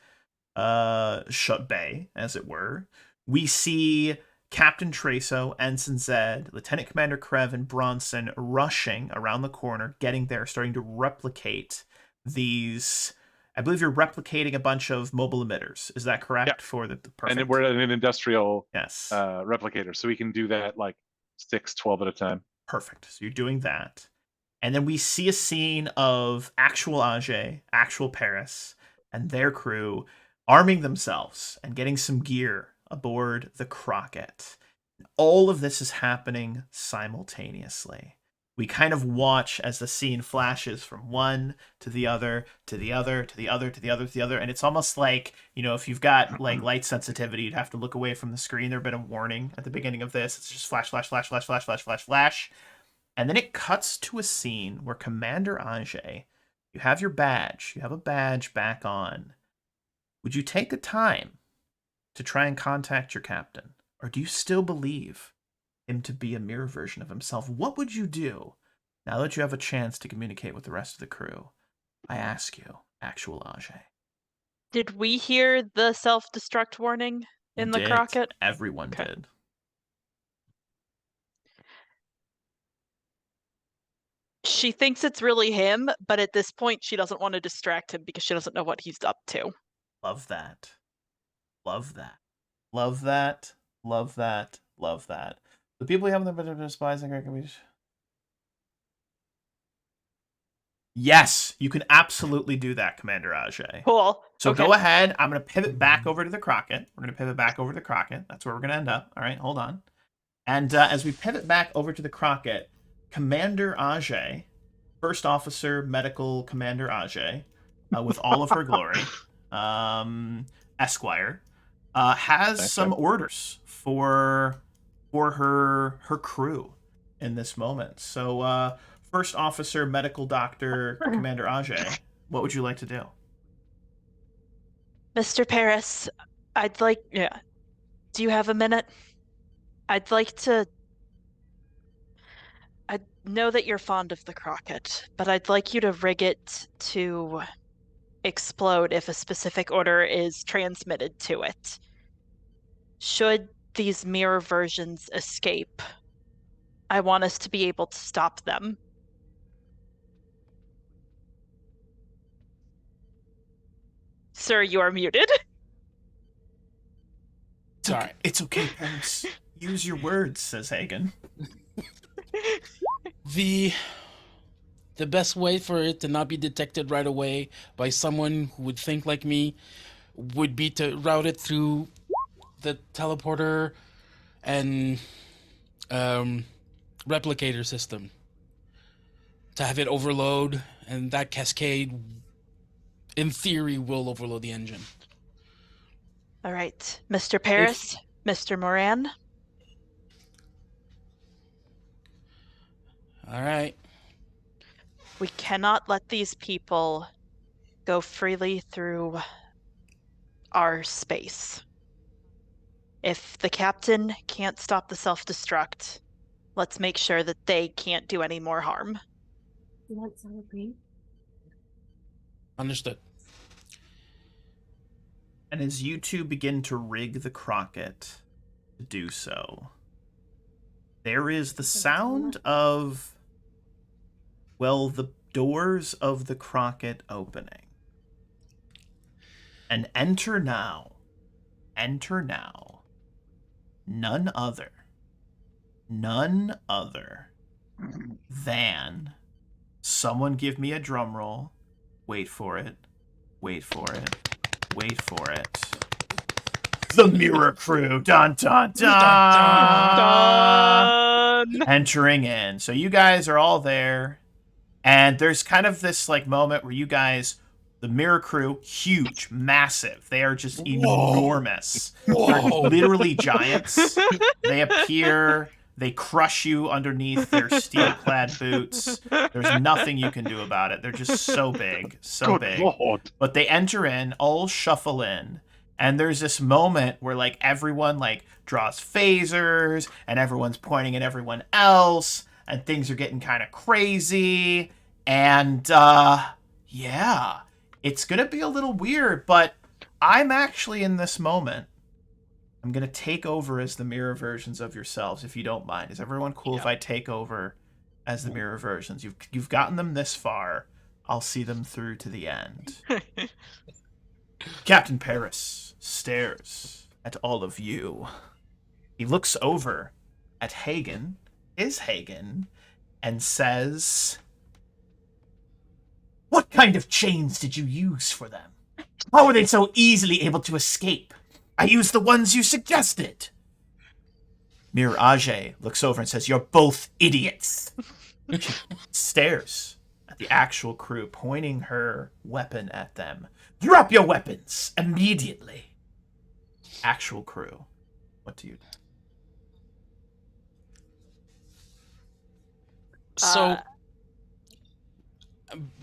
shut bay, as it were. We see Captain Traso, Ensign Zed, Lieutenant Commander Krev, and Bronson rushing around the corner, getting there, starting to replicate these. I believe you're replicating a bunch of mobile emitters. Is that correct? Yep. For the perfect. And we're in an industrial replicator, so we can do that like 12 at a time. Perfect. So you're doing that. And then we see a scene of actual Ajay, actual Paris, and their crew arming themselves and getting some gear aboard the Crockett. All of this is happening simultaneously. We kind of watch as the scene flashes from one to the other, to the other, to the other, to the other, to the other. And it's almost like, if you've got like light sensitivity, you'd have to look away from the screen. There'd been a warning at the beginning of this. It's just flash, flash, flash, flash, flash, flash, flash, flash. And then it cuts to a scene where Commander Ajay, you have your badge. You have a badge back on. Would you take the time to try and contact your captain? Or do you still believe him to be a mirror version of himself? What would you do now that you have a chance to communicate with the rest of the crew? I ask you, actual Ajay. Did we hear the self-destruct warning in the Crockett? Everyone did. She thinks it's really him, but at this point she doesn't want to distract him because she doesn't know what he's up to. Love that. Love that. Love that. Love that. Love that. The people you have in the spies and yes, you can absolutely do that, Commander Ajay. Cool. So go ahead. I'm going to pivot back over to the Crockett. We're going to pivot back over to the Crockett. That's where we're going to end up. All right, hold on. And as we pivot back over to the Crockett, Commander Ajay, First Officer Medical Commander Ajay, with all of her glory, Esquire, has some orders for her crew in this moment. So, First Officer Medical Doctor Commander Ajay, what would you like to do? Mr. Paris, I'd like... Yeah. Do you have a minute? I'd like to. I know that you're fond of the Crockett, but I'd like you to rig it to explode if a specific order is transmitted to it. Should these mirror versions escape, I want us to be able to stop them. Sir, you are muted. Sorry. It's okay, Paris. Use your words, says Hagen. The best way for it to not be detected right away by someone who would think like me would be to route it through the teleporter and replicator system. To have it overload, and that cascade, in theory, will overload the engine. All right, Mr. Paris, Mr. Moran. All right. We cannot let these people go freely through our space. If the captain can't stop the self-destruct, let's make sure that they can't do any more harm. You want some green? Understood. And as you two begin to rig the Crockett to do so, there is the sound of, well, the doors of the Crockett opening. And enter now, none other than, someone give me a drum roll, wait for it, the Mirror Crew, dun dun dun, entering in. So you guys are all there, and there's kind of this like moment where you guys, the Mirror Crew, huge, massive. They are just enormous. They're literally giants. They appear, they crush you underneath their steel-clad boots. There's nothing you can do about it. They're just so big, so Good big. Lord. But they enter in, all shuffle in, and there's this moment where like everyone like draws phasers, and everyone's pointing at everyone else, and things are getting kind of crazy, and yeah, it's gonna be a little weird, but I'm actually in this moment. I'm gonna take over as the mirror versions of yourselves, if you don't mind. Is everyone cool if I take over as the mirror versions? You've gotten them this far. I'll see them through to the end. Captain Paris stares at all of you. He looks over at Hagen, and says, "What kind of chains did you use for them? How were they so easily able to escape? I used the ones you suggested." Mirror Ajay looks over and says, "You're both idiots." She stares at the actual crew, pointing her weapon at them. "Drop your weapons immediately." Actual crew, what do you do? So,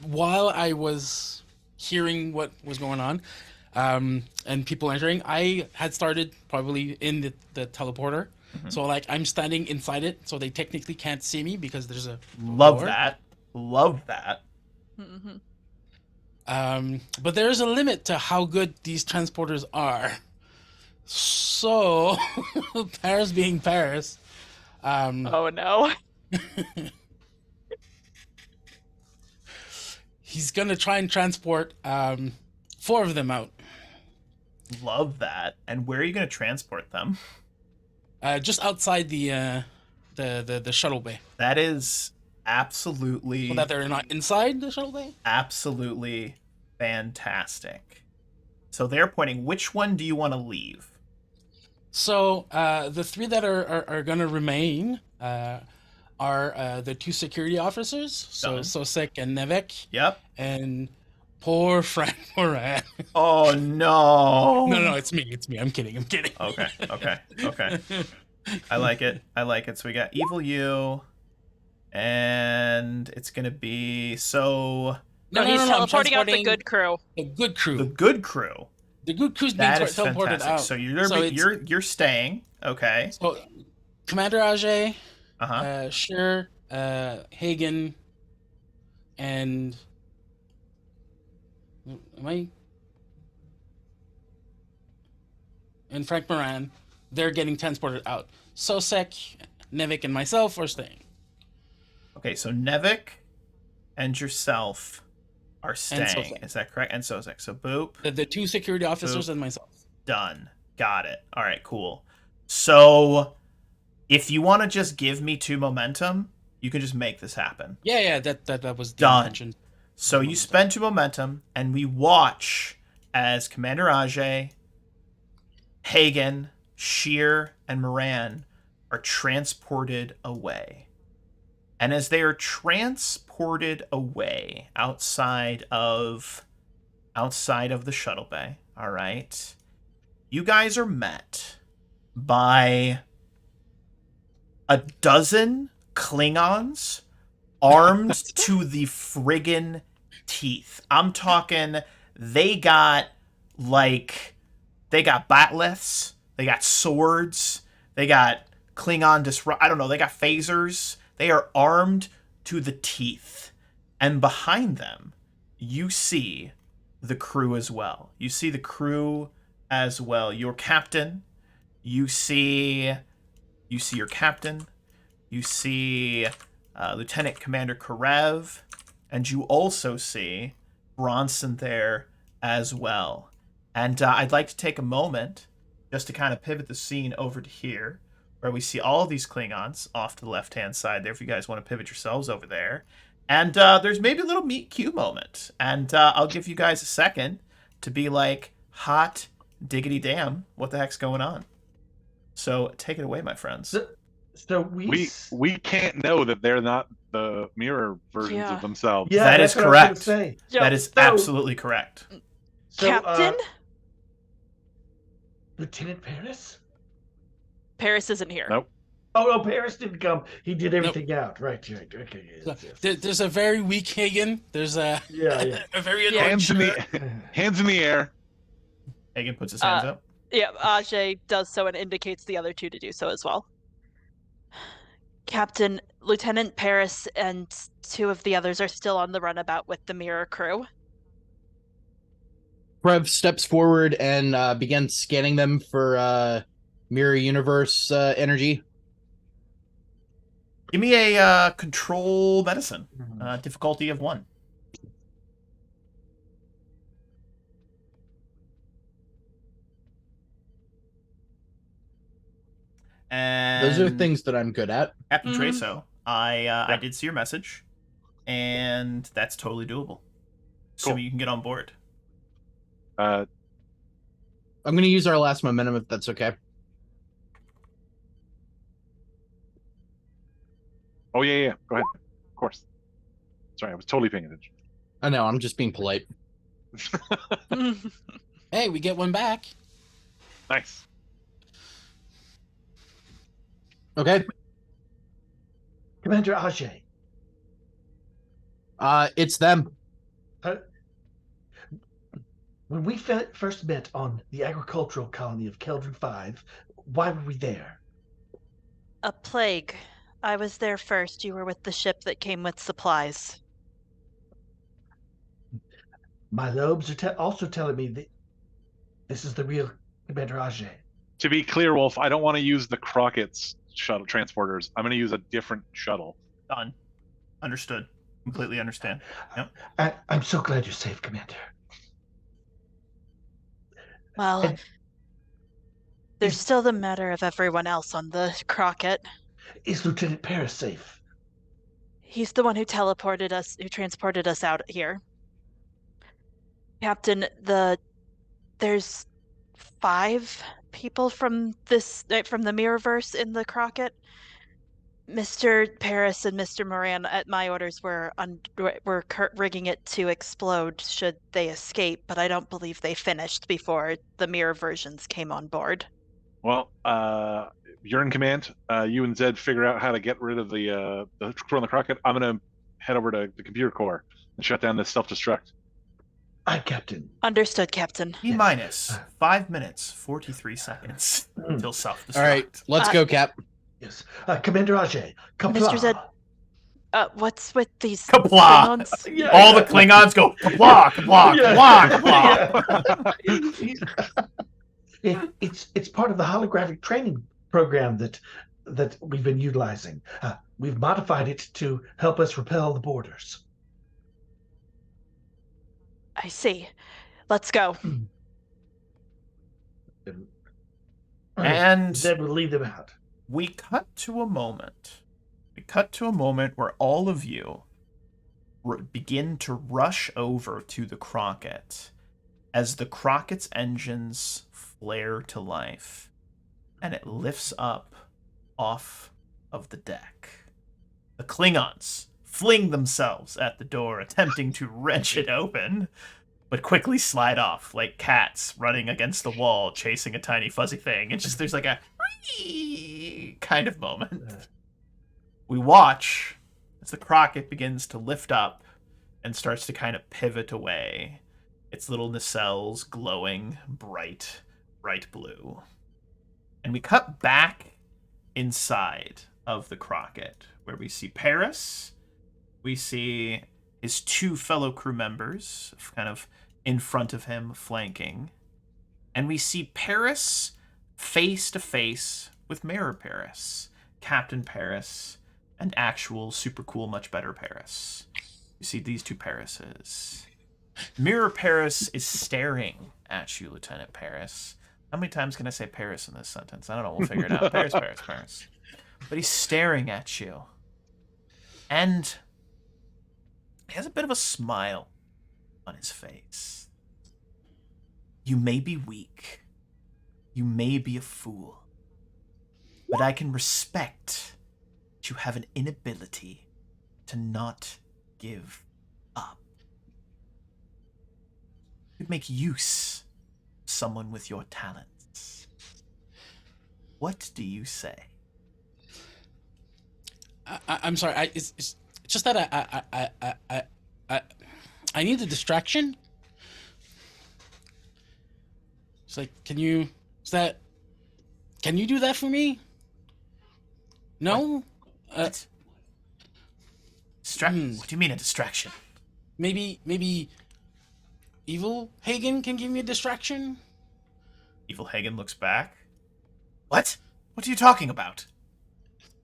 while I was hearing what was going on, and people entering, I had started probably in the teleporter. Mm-hmm. So, like, I'm standing inside it, so they technically can't see me because there's a Love door. that. Love that. Mm-hmm. But there is a limit to how good these transporters are. So, Paris being Paris. Oh, no. He's going to try and transport 4 of them out. Love that. And where are you going to transport them? Just outside the shuttle bay. That is absolutely... So that they're not inside the shuttle bay? Absolutely fantastic. So they're pointing, which one do you want to leave? So the 3 that are going to remain are the 2 security officers. So Sosek and Nevek. Yep. And poor Frank Moran. Oh, no. No, it's me. I'm kidding. Okay. I like it. So we got Evil You, and it's going to be he's teleporting out the good crew. The good crew. The good crew. The good crew's being teleported fantastic. out. So you're staying. Okay. Commander Ajay, Uh-huh. Sheer, Hagen, and am I? And Frank Moran, they're getting transported out. Sosek, Nevik, and myself are staying. Okay, so Nevik and yourself are And staying. Sosek. Is that correct? And Sosek. So Boop. The 2 security officers Boop. and myself. Done. Got it. All right, cool. So if you want to just give me 2 momentum, you can just make this happen. Yeah, that was the Done. intention. So you spend 2 momentum, and we watch as Commander Ajay, Hagen, Sheer, and Moran are transported away. And as they are transported away outside of the shuttle bay, all right, you guys are met by a dozen Klingons armed to the friggin' teeth. I'm talking they got batleths, they got swords, they got Klingon I don't know, they got phasers. They are armed to the teeth. And behind them, you see the crew as well. Your captain, you see your captain, you see Lieutenant Commander Karev, and you also see Bronson there as well. And I'd like to take a moment just to kind of pivot the scene over to here, where we see all of these Klingons off to the left-hand side there, if you guys want to pivot yourselves over there. And there's maybe a little meet Q moment. And I'll give you guys a second to be like, hot diggity damn, what the heck's going on? So take it away, my friends. So we can't know that they're not the mirror versions of themselves. Yeah, that is that's what I was correct. gonna say. That is absolutely correct. So, Captain? Lieutenant Paris? Paris isn't here. Nope. Oh, no, Paris didn't come. He did everything out. Right. Okay. Yes. There's a very weak Hagen. There's a a very hands in the air. Hagen puts his hands up. Yeah, Ajay does so and indicates the other 2 to do so as well. Captain, Lieutenant Paris and 2 of the others are still on the runabout with the mirror crew. Krev steps forward and begins scanning them for mirror universe energy. Give me a control medicine. Difficulty of 1. And those are things that I'm good at. Captain Treso, I did see your message, and that's totally doable. So you can get on board. I'm going to use our last momentum if that's okay. Oh, yeah. Go ahead. Of course. Sorry, I was totally paying attention. I know, I'm just being polite. Hey, we get 1 back. Nice. Okay. Commander Ajay. It's them. When we first met on the agricultural colony of Keldrin 5, why were we there? A plague. I was there first. You were with the ship that came with supplies. My lobes are also telling me that this is the real Commander Ajay. To be clear, Wolf, I don't want to use the Crockett's shuttle transporters. I'm going to use a different shuttle. Done. Understood. Completely understand. Yep. I'm so glad you're safe, Commander. Well, there's still the matter of everyone else on the Crockett. Is Lieutenant Paris safe? He's the one who transported us out here. Captain, there's 5 people from the Mirrorverse in the Crockett. Mr. Paris and Mr. Moran, at my orders, were rigging it to explode should they escape, but I don't believe they finished before the mirror versions came on board. Well, you're in command. You and Zed figure out how to get rid of the crew on the Crockett. I'm going to head over to the computer core and shut down this self-destruct. Aye, Captain. Understood, Captain. T-minus 5 minutes, 43 seconds until self-destruct. All right, let's go, Cap. Yes. Commander Ajay, Mr. Zed, Kapla. what's with these Kapla! Klingons? Yeah, All yeah. the Klingons go, kapla, kapla, Yeah. kapla, kapla. It's part of the holographic training program that we've been utilizing. We've modified it to help us repel the borders. I see. Let's go. And Zed will lead them out. we cut to a moment. We cut to a moment where all of you begin to rush over to the Crockett as the Crockett's engines flare to life and it lifts up off of the deck. The Klingons fling themselves at the door, attempting to wrench it open, but quickly slide off like cats running against the wall, chasing a tiny fuzzy thing. It's just, there's like a kind of moment. We watch as the Crockett begins to lift up and starts to kind of pivot away, its little nacelles glowing bright blue. And we cut back inside of the Crockett, where we see Paris, we see his two fellow crew members kind of in front of him, flanking, and we see Paris face to face with Mirror Paris, Captain Paris, and actual super cool, much better Paris. You see these two Parises. Mirror Paris is staring at you, Lieutenant Paris. How many times can I say Paris in this sentence? I don't know. We'll figure it out. Paris, Paris, Paris. But he's staring at you. And he has a bit of a smile on his face. You may be weak. You may be a fool. But I can respect that you have an inability to not give up. You make use of someone with your talents. What do you say? I'm sorry. It's just that I need a distraction. It's like, can you do that for me? No. What? What do you mean a distraction? Maybe Evil Hagen can give me a distraction. Evil Hagen looks back. What? What are you talking about?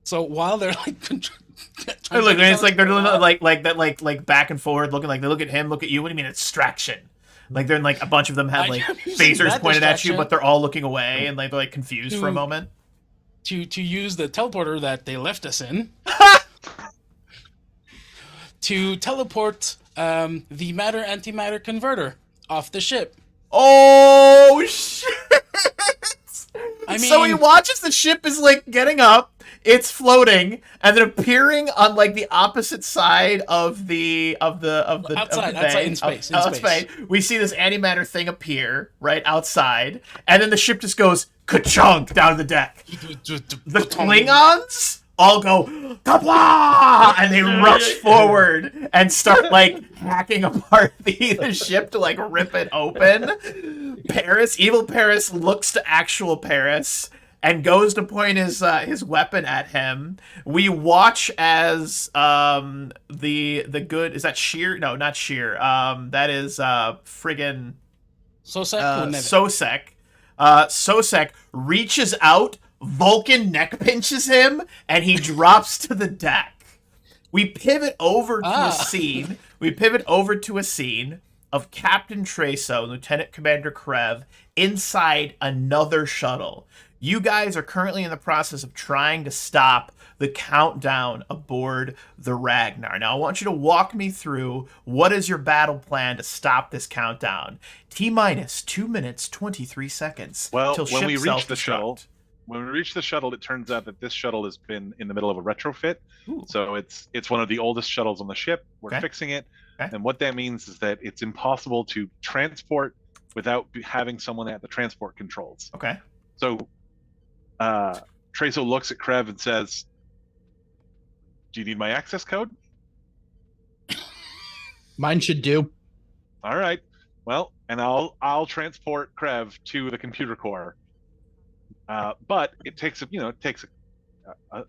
So while they're like, look, it's like they're doing like back and forth, looking like they look at him, look at you. What do you mean a distraction? Like they're like a bunch of them have like phasers pointed at you, but they're all looking away and like they're like confused for a moment. To use the teleporter that they left us in to teleport the matter antimatter converter off the ship. Oh shit! I mean, so he watches the ship is like getting up, it's floating, and then appearing on like the opposite side of the outside in space. We see this antimatter thing appear right outside, and then the ship just goes ka-chunk down the deck. The Klingons all go kapla, and they rush forward and start like hacking apart the ship to like rip it open. Evil Paris looks to actual Paris and goes to point his weapon at him. We watch as the good, is that Sheer? No, not Sheer. That is friggin' Sosek. Sosek reaches out, Vulcan neck pinches him, and he drops to the deck. We pivot over to a scene. Of Captain Treso and Lieutenant Commander Krev inside another shuttle. You guys are currently in the process of trying to stop the countdown aboard the Ragnar. Now, I want you to walk me through what is your battle plan to stop this countdown. T-minus 2 minutes, 23 seconds. Well, till when we ship reach the shuttle, it turns out that this shuttle has been in the middle of a retrofit. Ooh. So it's one of the oldest shuttles on the ship. We're fixing it. Okay. And what that means is that it's impossible to transport without having someone at the transport controls. Okay. So Treso looks at Krev and says, "Do you need my access code?" Mine should do. All right. Well, and I'll transport Krev to the computer core. But it takes a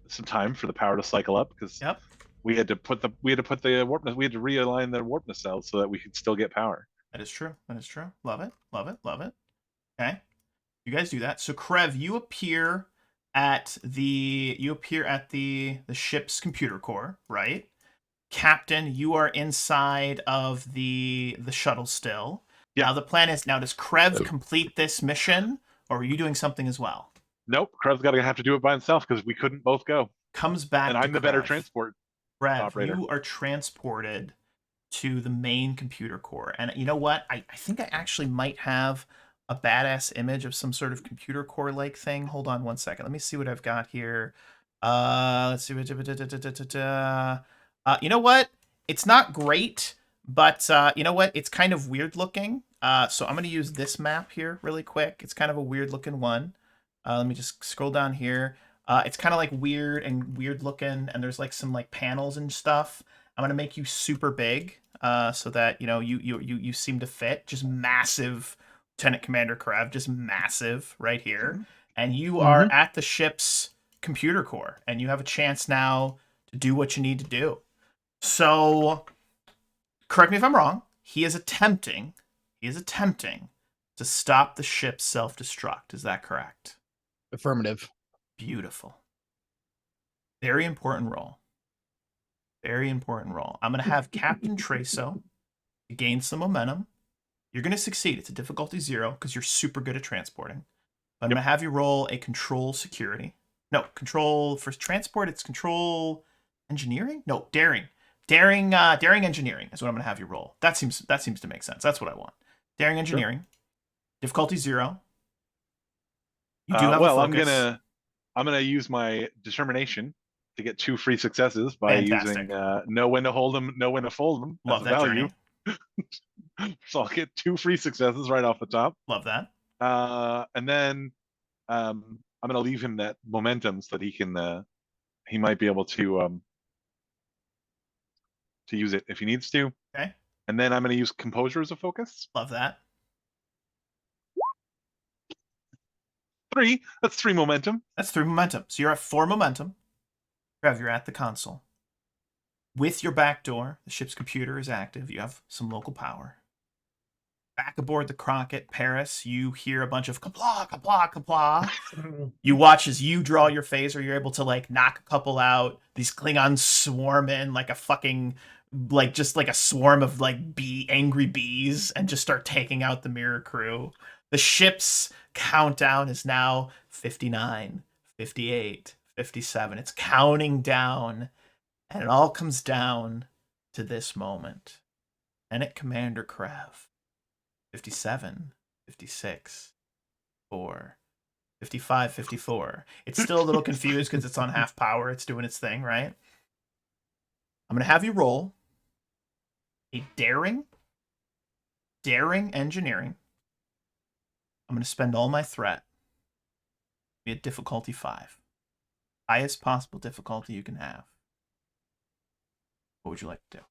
some time for the power to cycle up because Yep. we had to put the warp we had to realign the warp nacelle so that we could still get power. That is true. That is true. Love it. Love it. Love it. Okay. You guys do that. So Krev, you appear at the ship's computer core, right? Captain, you are inside of the shuttle still. Yeah. Now the plan is, does Krev complete this mission, or are you doing something as well? Nope, Krev's gonna have to do it by himself because we couldn't both go. Comes back, and I'm the better transport operator. You are transported to the main computer core, and you know what? I think I actually might have a badass image of some sort of computer core like thing. Hold on one second. Let me see what I've got here. Let's see. You know what? It's not great, but you know what? It's kind of weird looking. So I'm going to use this map here really quick. It's kind of a weird looking one. Let me just scroll down here. It's kind of like weird looking, and there's like some like panels and stuff. I'm going to make you super big so that, you know, you seem to fit. Just massive, Lieutenant Commander Krev, just massive right here. And you are at the ship's computer core, and you have a chance now to do what you need to do. So, correct me if I'm wrong, he is attempting to stop the ship's self-destruct. Is that correct? Affirmative. Beautiful. Very important role. Very important role. I'm going to have Captain Treso gain some momentum. You're going to succeed. It's a difficulty 0 because you're super good at transporting. But I'm going to have you roll a control security. No, control for transport. It's control engineering. No, daring. Daring engineering is what I'm going to have you roll. That seems to make sense. That's what I want. Daring engineering. Sure. Difficulty 0. You do have a focus. I'm gonna use my determination to get 2 free successes by using know when to hold them, know when to fold them. Love that value. So I'll get 2 free successes right off the top. Love that. And then I'm gonna leave him that momentum so that he might be able to use it if he needs to. Okay. And then I'm gonna use composure as a focus. Love that. 3. That's 3 momentum. That's 3 momentum. So you're at 4 momentum. Trev, you're at the console. With your back door, the ship's computer is active. You have some local power. Back aboard the Crockett, Paris, you hear a bunch of kapla, kapla, kapla. You watch as you draw your phaser. You're able to like knock a couple out. These Klingons swarm in like a fucking, like just like a swarm of like angry bees and just start taking out the mirror crew. The ship's countdown is now 59, 58, 57. It's counting down, and it all comes down to this moment. Lieutenant Commander Krev, 57, 56, 4, 55, 54. It's still a little confused because it's on half power. It's doing its thing, right? I'm going to have you roll a daring engineering. I'm going to spend all my threat. Be at difficulty 5. Highest possible difficulty you can have. What would you like to do?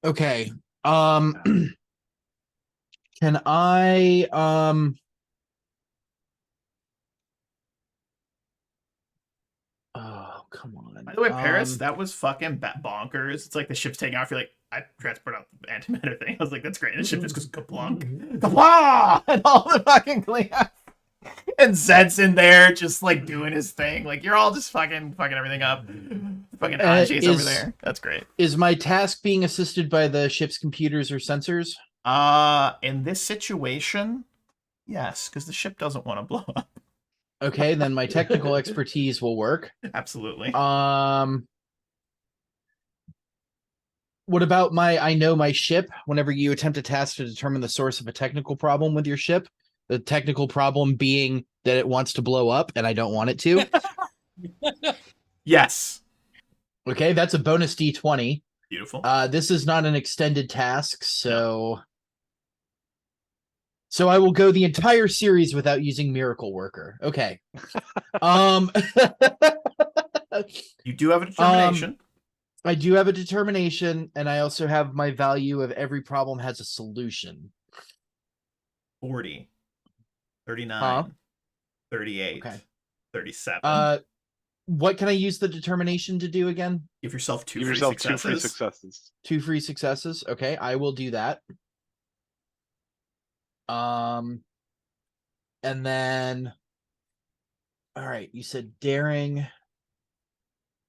Okay. Can I oh, come on. By the way, Paris, that was fucking bonkers. It's like the ship's taking off. You're like, I transport out the antimatter thing. I was like, that's great. And the ship just goes kaplunk. Kapla! And all the fucking Klingons. And Zed's in there just like doing his thing. Like, you're all just fucking everything up. Fucking Ajay's over there. That's great. Is my task being assisted by the ship's computers or sensors? In this situation, yes, because the ship doesn't want to blow up. Okay, then my technical expertise will work. Absolutely. What about I know my ship? Whenever you attempt a task to determine the source of a technical problem with your ship, the technical problem being that it wants to blow up and I don't want it to. Yes. Okay, that's a bonus D20. Beautiful. This is not an extended task, so... So I will go the entire series without using Miracle Worker. Okay. You do have a determination. I do have a determination, and I also have my value of every problem has a solution. 40. 39. 38. Okay. 37. What can I use the determination to do again? Give yourself two Give free yourself successes. 2 free successes. 2 free successes. Okay, I will do that. And then, all right, you said daring,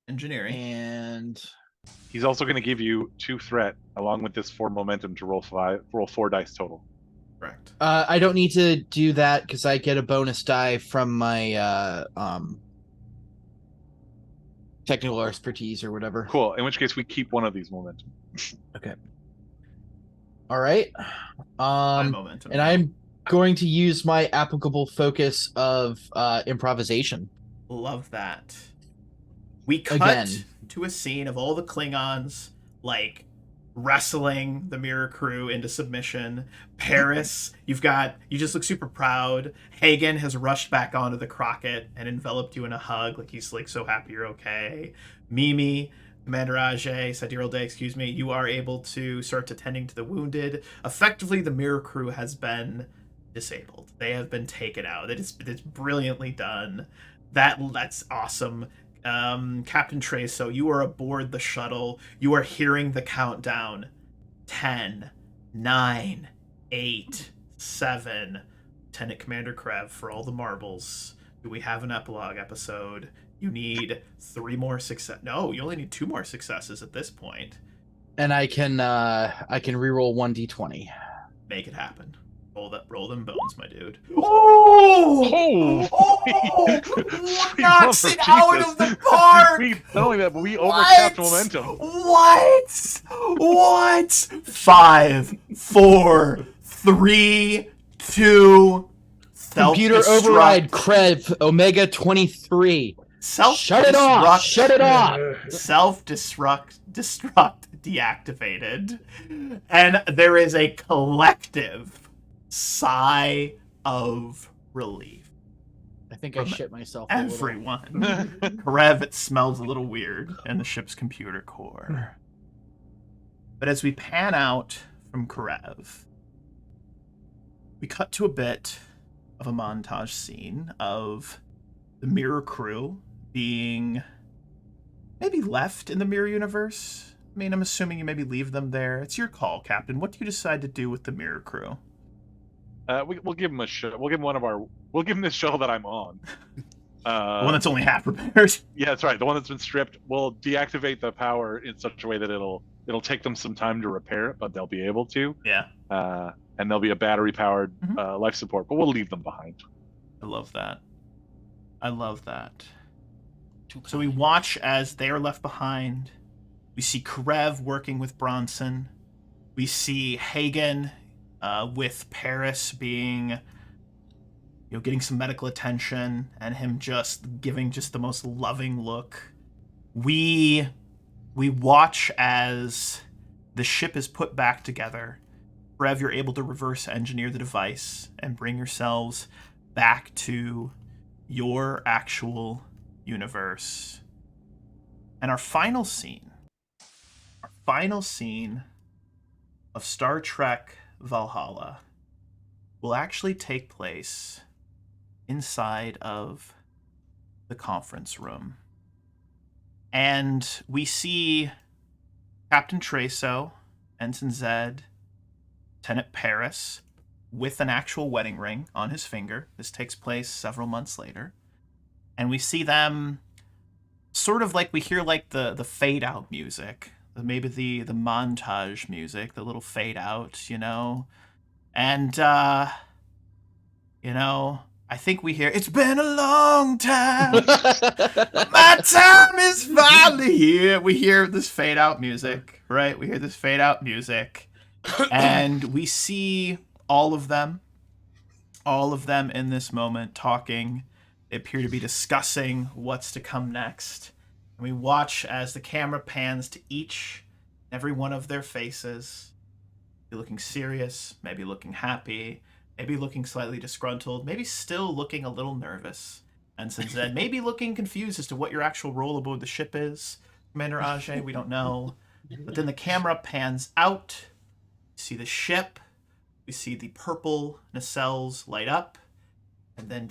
engineering, and he's also going to give you 2 threat along with this 4 momentum to roll 4 dice total. Correct. I don't need to do that because I get a bonus die from my technical expertise or whatever. Cool. In which case, we keep one of these momentum. Okay. All right. Momentum. And I'm going to use my applicable focus of improvisation. Love that. We cut Again to a scene of all the Klingons like wrestling the Mirror Crew into submission. Paris, you just look super proud. Hagen has rushed back onto the Crockett and enveloped you in a hug, like he's like so happy you're okay. Mimi, Commander Ajay, Sidereal Day, excuse me, you are able to start attending to the wounded. Effectively, the Mirror Crew has been disabled. They have been taken out. It's brilliantly done. That's awesome. Captain Treso, you are aboard the shuttle. You are hearing the countdown. 10, 9, 8, 7. Lieutenant Commander Krev, for all the marbles. Do we have an epilogue episode? You need 3 more success. No, you only need 2 more successes at this point. And I can reroll 1d20. Make it happen. Roll them bones, my dude. Oh! Knocks it out of the park! Not only that, but we overcapped momentum. What? 5, 4, 3, 2. Computer override, Krev, Omega 23. Shut it off! Shut it off! Self-destruct deactivated. And there is a collective sigh of relief. I think I shit myself everyone. Krev, it smells a little weird in the ship's computer core. But as we pan out from Krev, we cut to a bit of a montage scene of the Mirror Crew being maybe left in the Mirror Universe. I mean, I'm assuming you maybe leave them there. It's your call, Captain. What do you decide to do with the Mirror Crew? We'll give him a shuttle. We'll give him this shuttle that I'm on. The one that's only half repaired. Yeah, that's right. The one that's been stripped. We'll deactivate the power in such a way that it'll take them some time to repair it, but they'll be able to. Yeah. And there'll be a battery-powered life support, but we'll leave them behind. I love that. So we watch as they are left behind. We see Krev working with Bronson. We see Hagen with Paris being, getting some medical attention, and him just giving just the most loving look. We watch as the ship is put back together. Krev, you're able to reverse engineer the device and bring yourselves back to your actual universe. And our final scene of Star Trek Valhalla will actually take place inside of the conference room. And we see Captain Treso, Ensign Zed, Lieutenant Paris, with an actual wedding ring on his finger. This takes place several months later. And we see them sort of like, we hear like the fade out music, maybe the montage music, the little fade out, And, I think we hear, it's been a long time. My time is finally here. We hear this fade out music, right? We hear this fade out music. And we see all of them in this moment talking. They appear to be discussing what's to come next. And we watch as the camera pans to every one of their faces. Maybe looking serious, maybe looking happy, maybe looking slightly disgruntled, maybe still looking a little nervous. And since then, maybe looking confused as to what your actual role aboard the ship is. Commander Ajay, we don't know. But then the camera pans out. We see the ship. We see the purple nacelles light up. And then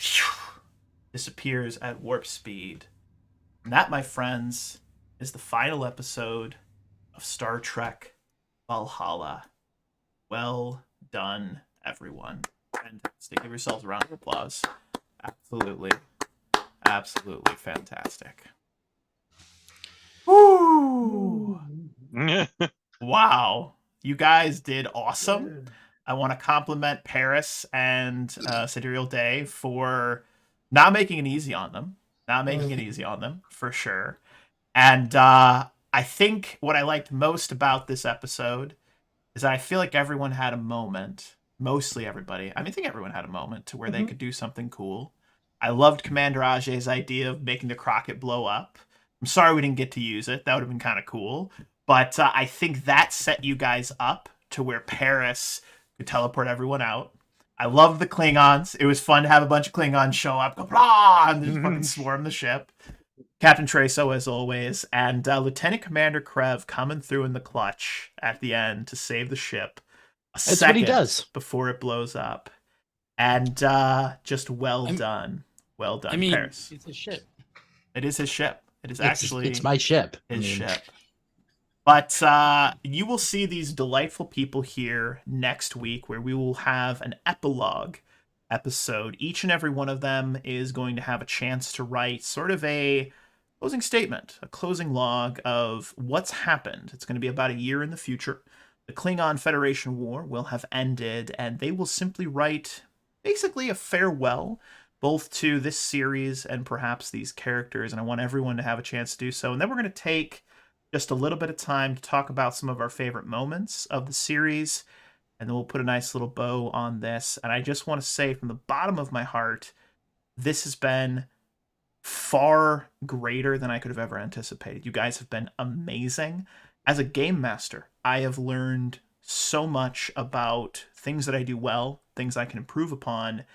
disappears at warp speed. And that, my friends, is the final episode of Star Trek Valhalla. Well done, everyone. Fantastic. Give yourselves a round of applause. Absolutely fantastic. Woo! Wow. You guys did awesome. I want to compliment Paris and Sidereal Day for not making it easy on them. For sure. And I think what I liked most about this episode is I feel like everyone had a moment. Mostly everybody. I think everyone had a moment to where they could do something cool. I loved Commander Ajay's idea of making the Crockett blow up. I'm sorry we didn't get to use it. That would have been kind of cool. But I think that set you guys up to where Paris could teleport everyone out. I loved the Klingons. It was fun to have a bunch of Klingons show up, go blah, and just fucking swarm the ship. Captain Traso, as always, and Lieutenant Commander Krev coming through in the clutch at the end to save the ship. That's what he does before it blows up. And just well done. Well done, Paris. It's his ship. It is his ship. It is it's my ship. His ship. But you will see these delightful people here next week where we will have an epilogue episode. Each and every one of them is going to have a chance to write sort of a closing statement, a closing log of what's happened. It's going to be about a year in the future. The Klingon Federation War will have ended, and they will simply write basically a farewell both to this series and perhaps these characters, and I want everyone to have a chance to do so. And then we're going to take just a little bit of time to talk about some of our favorite moments of the series, and then we'll put a nice little bow on this. And I just want to say from the bottom of my heart, this has been far greater than I could have ever anticipated. You guys have been amazing. As a game master, I have learned so much about things that I do well, things I can improve upon,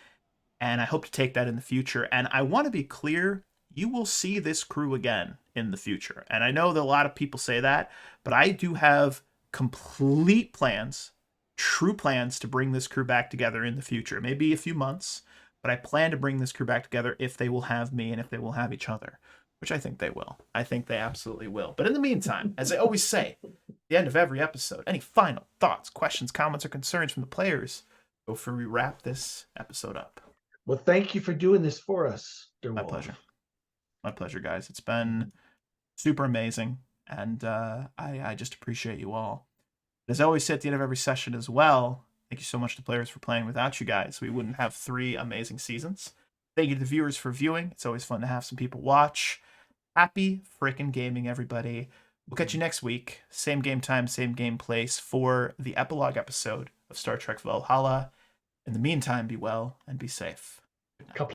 and I hope to take that in the future. And I want to be clear, you will see this crew again in the future. And I know that a lot of people say that, but I do have complete plans, true plans to bring this crew back together in the future. Maybe a few months, but I plan to bring this crew back together if they will have me and if they will have each other, which I think they will. I think they absolutely will. But in the meantime, as I always say, at the end of every episode, any final thoughts, questions, comments, or concerns from the players before we wrap this episode up? Well, thank you for doing this for us, Derwolf. My pleasure. My pleasure, guys. It's been super amazing, and I just appreciate you all. As I always say at the end of every session as well, thank you so much to players for playing. Without you guys, we wouldn't have 3 amazing seasons. Thank you to the viewers for viewing. It's always fun to have some people watch. Happy frickin' gaming, everybody. We'll catch you next week. Same game time, same game place for the epilogue episode of Star Trek Valhalla. In the meantime, be well and be safe. Good night.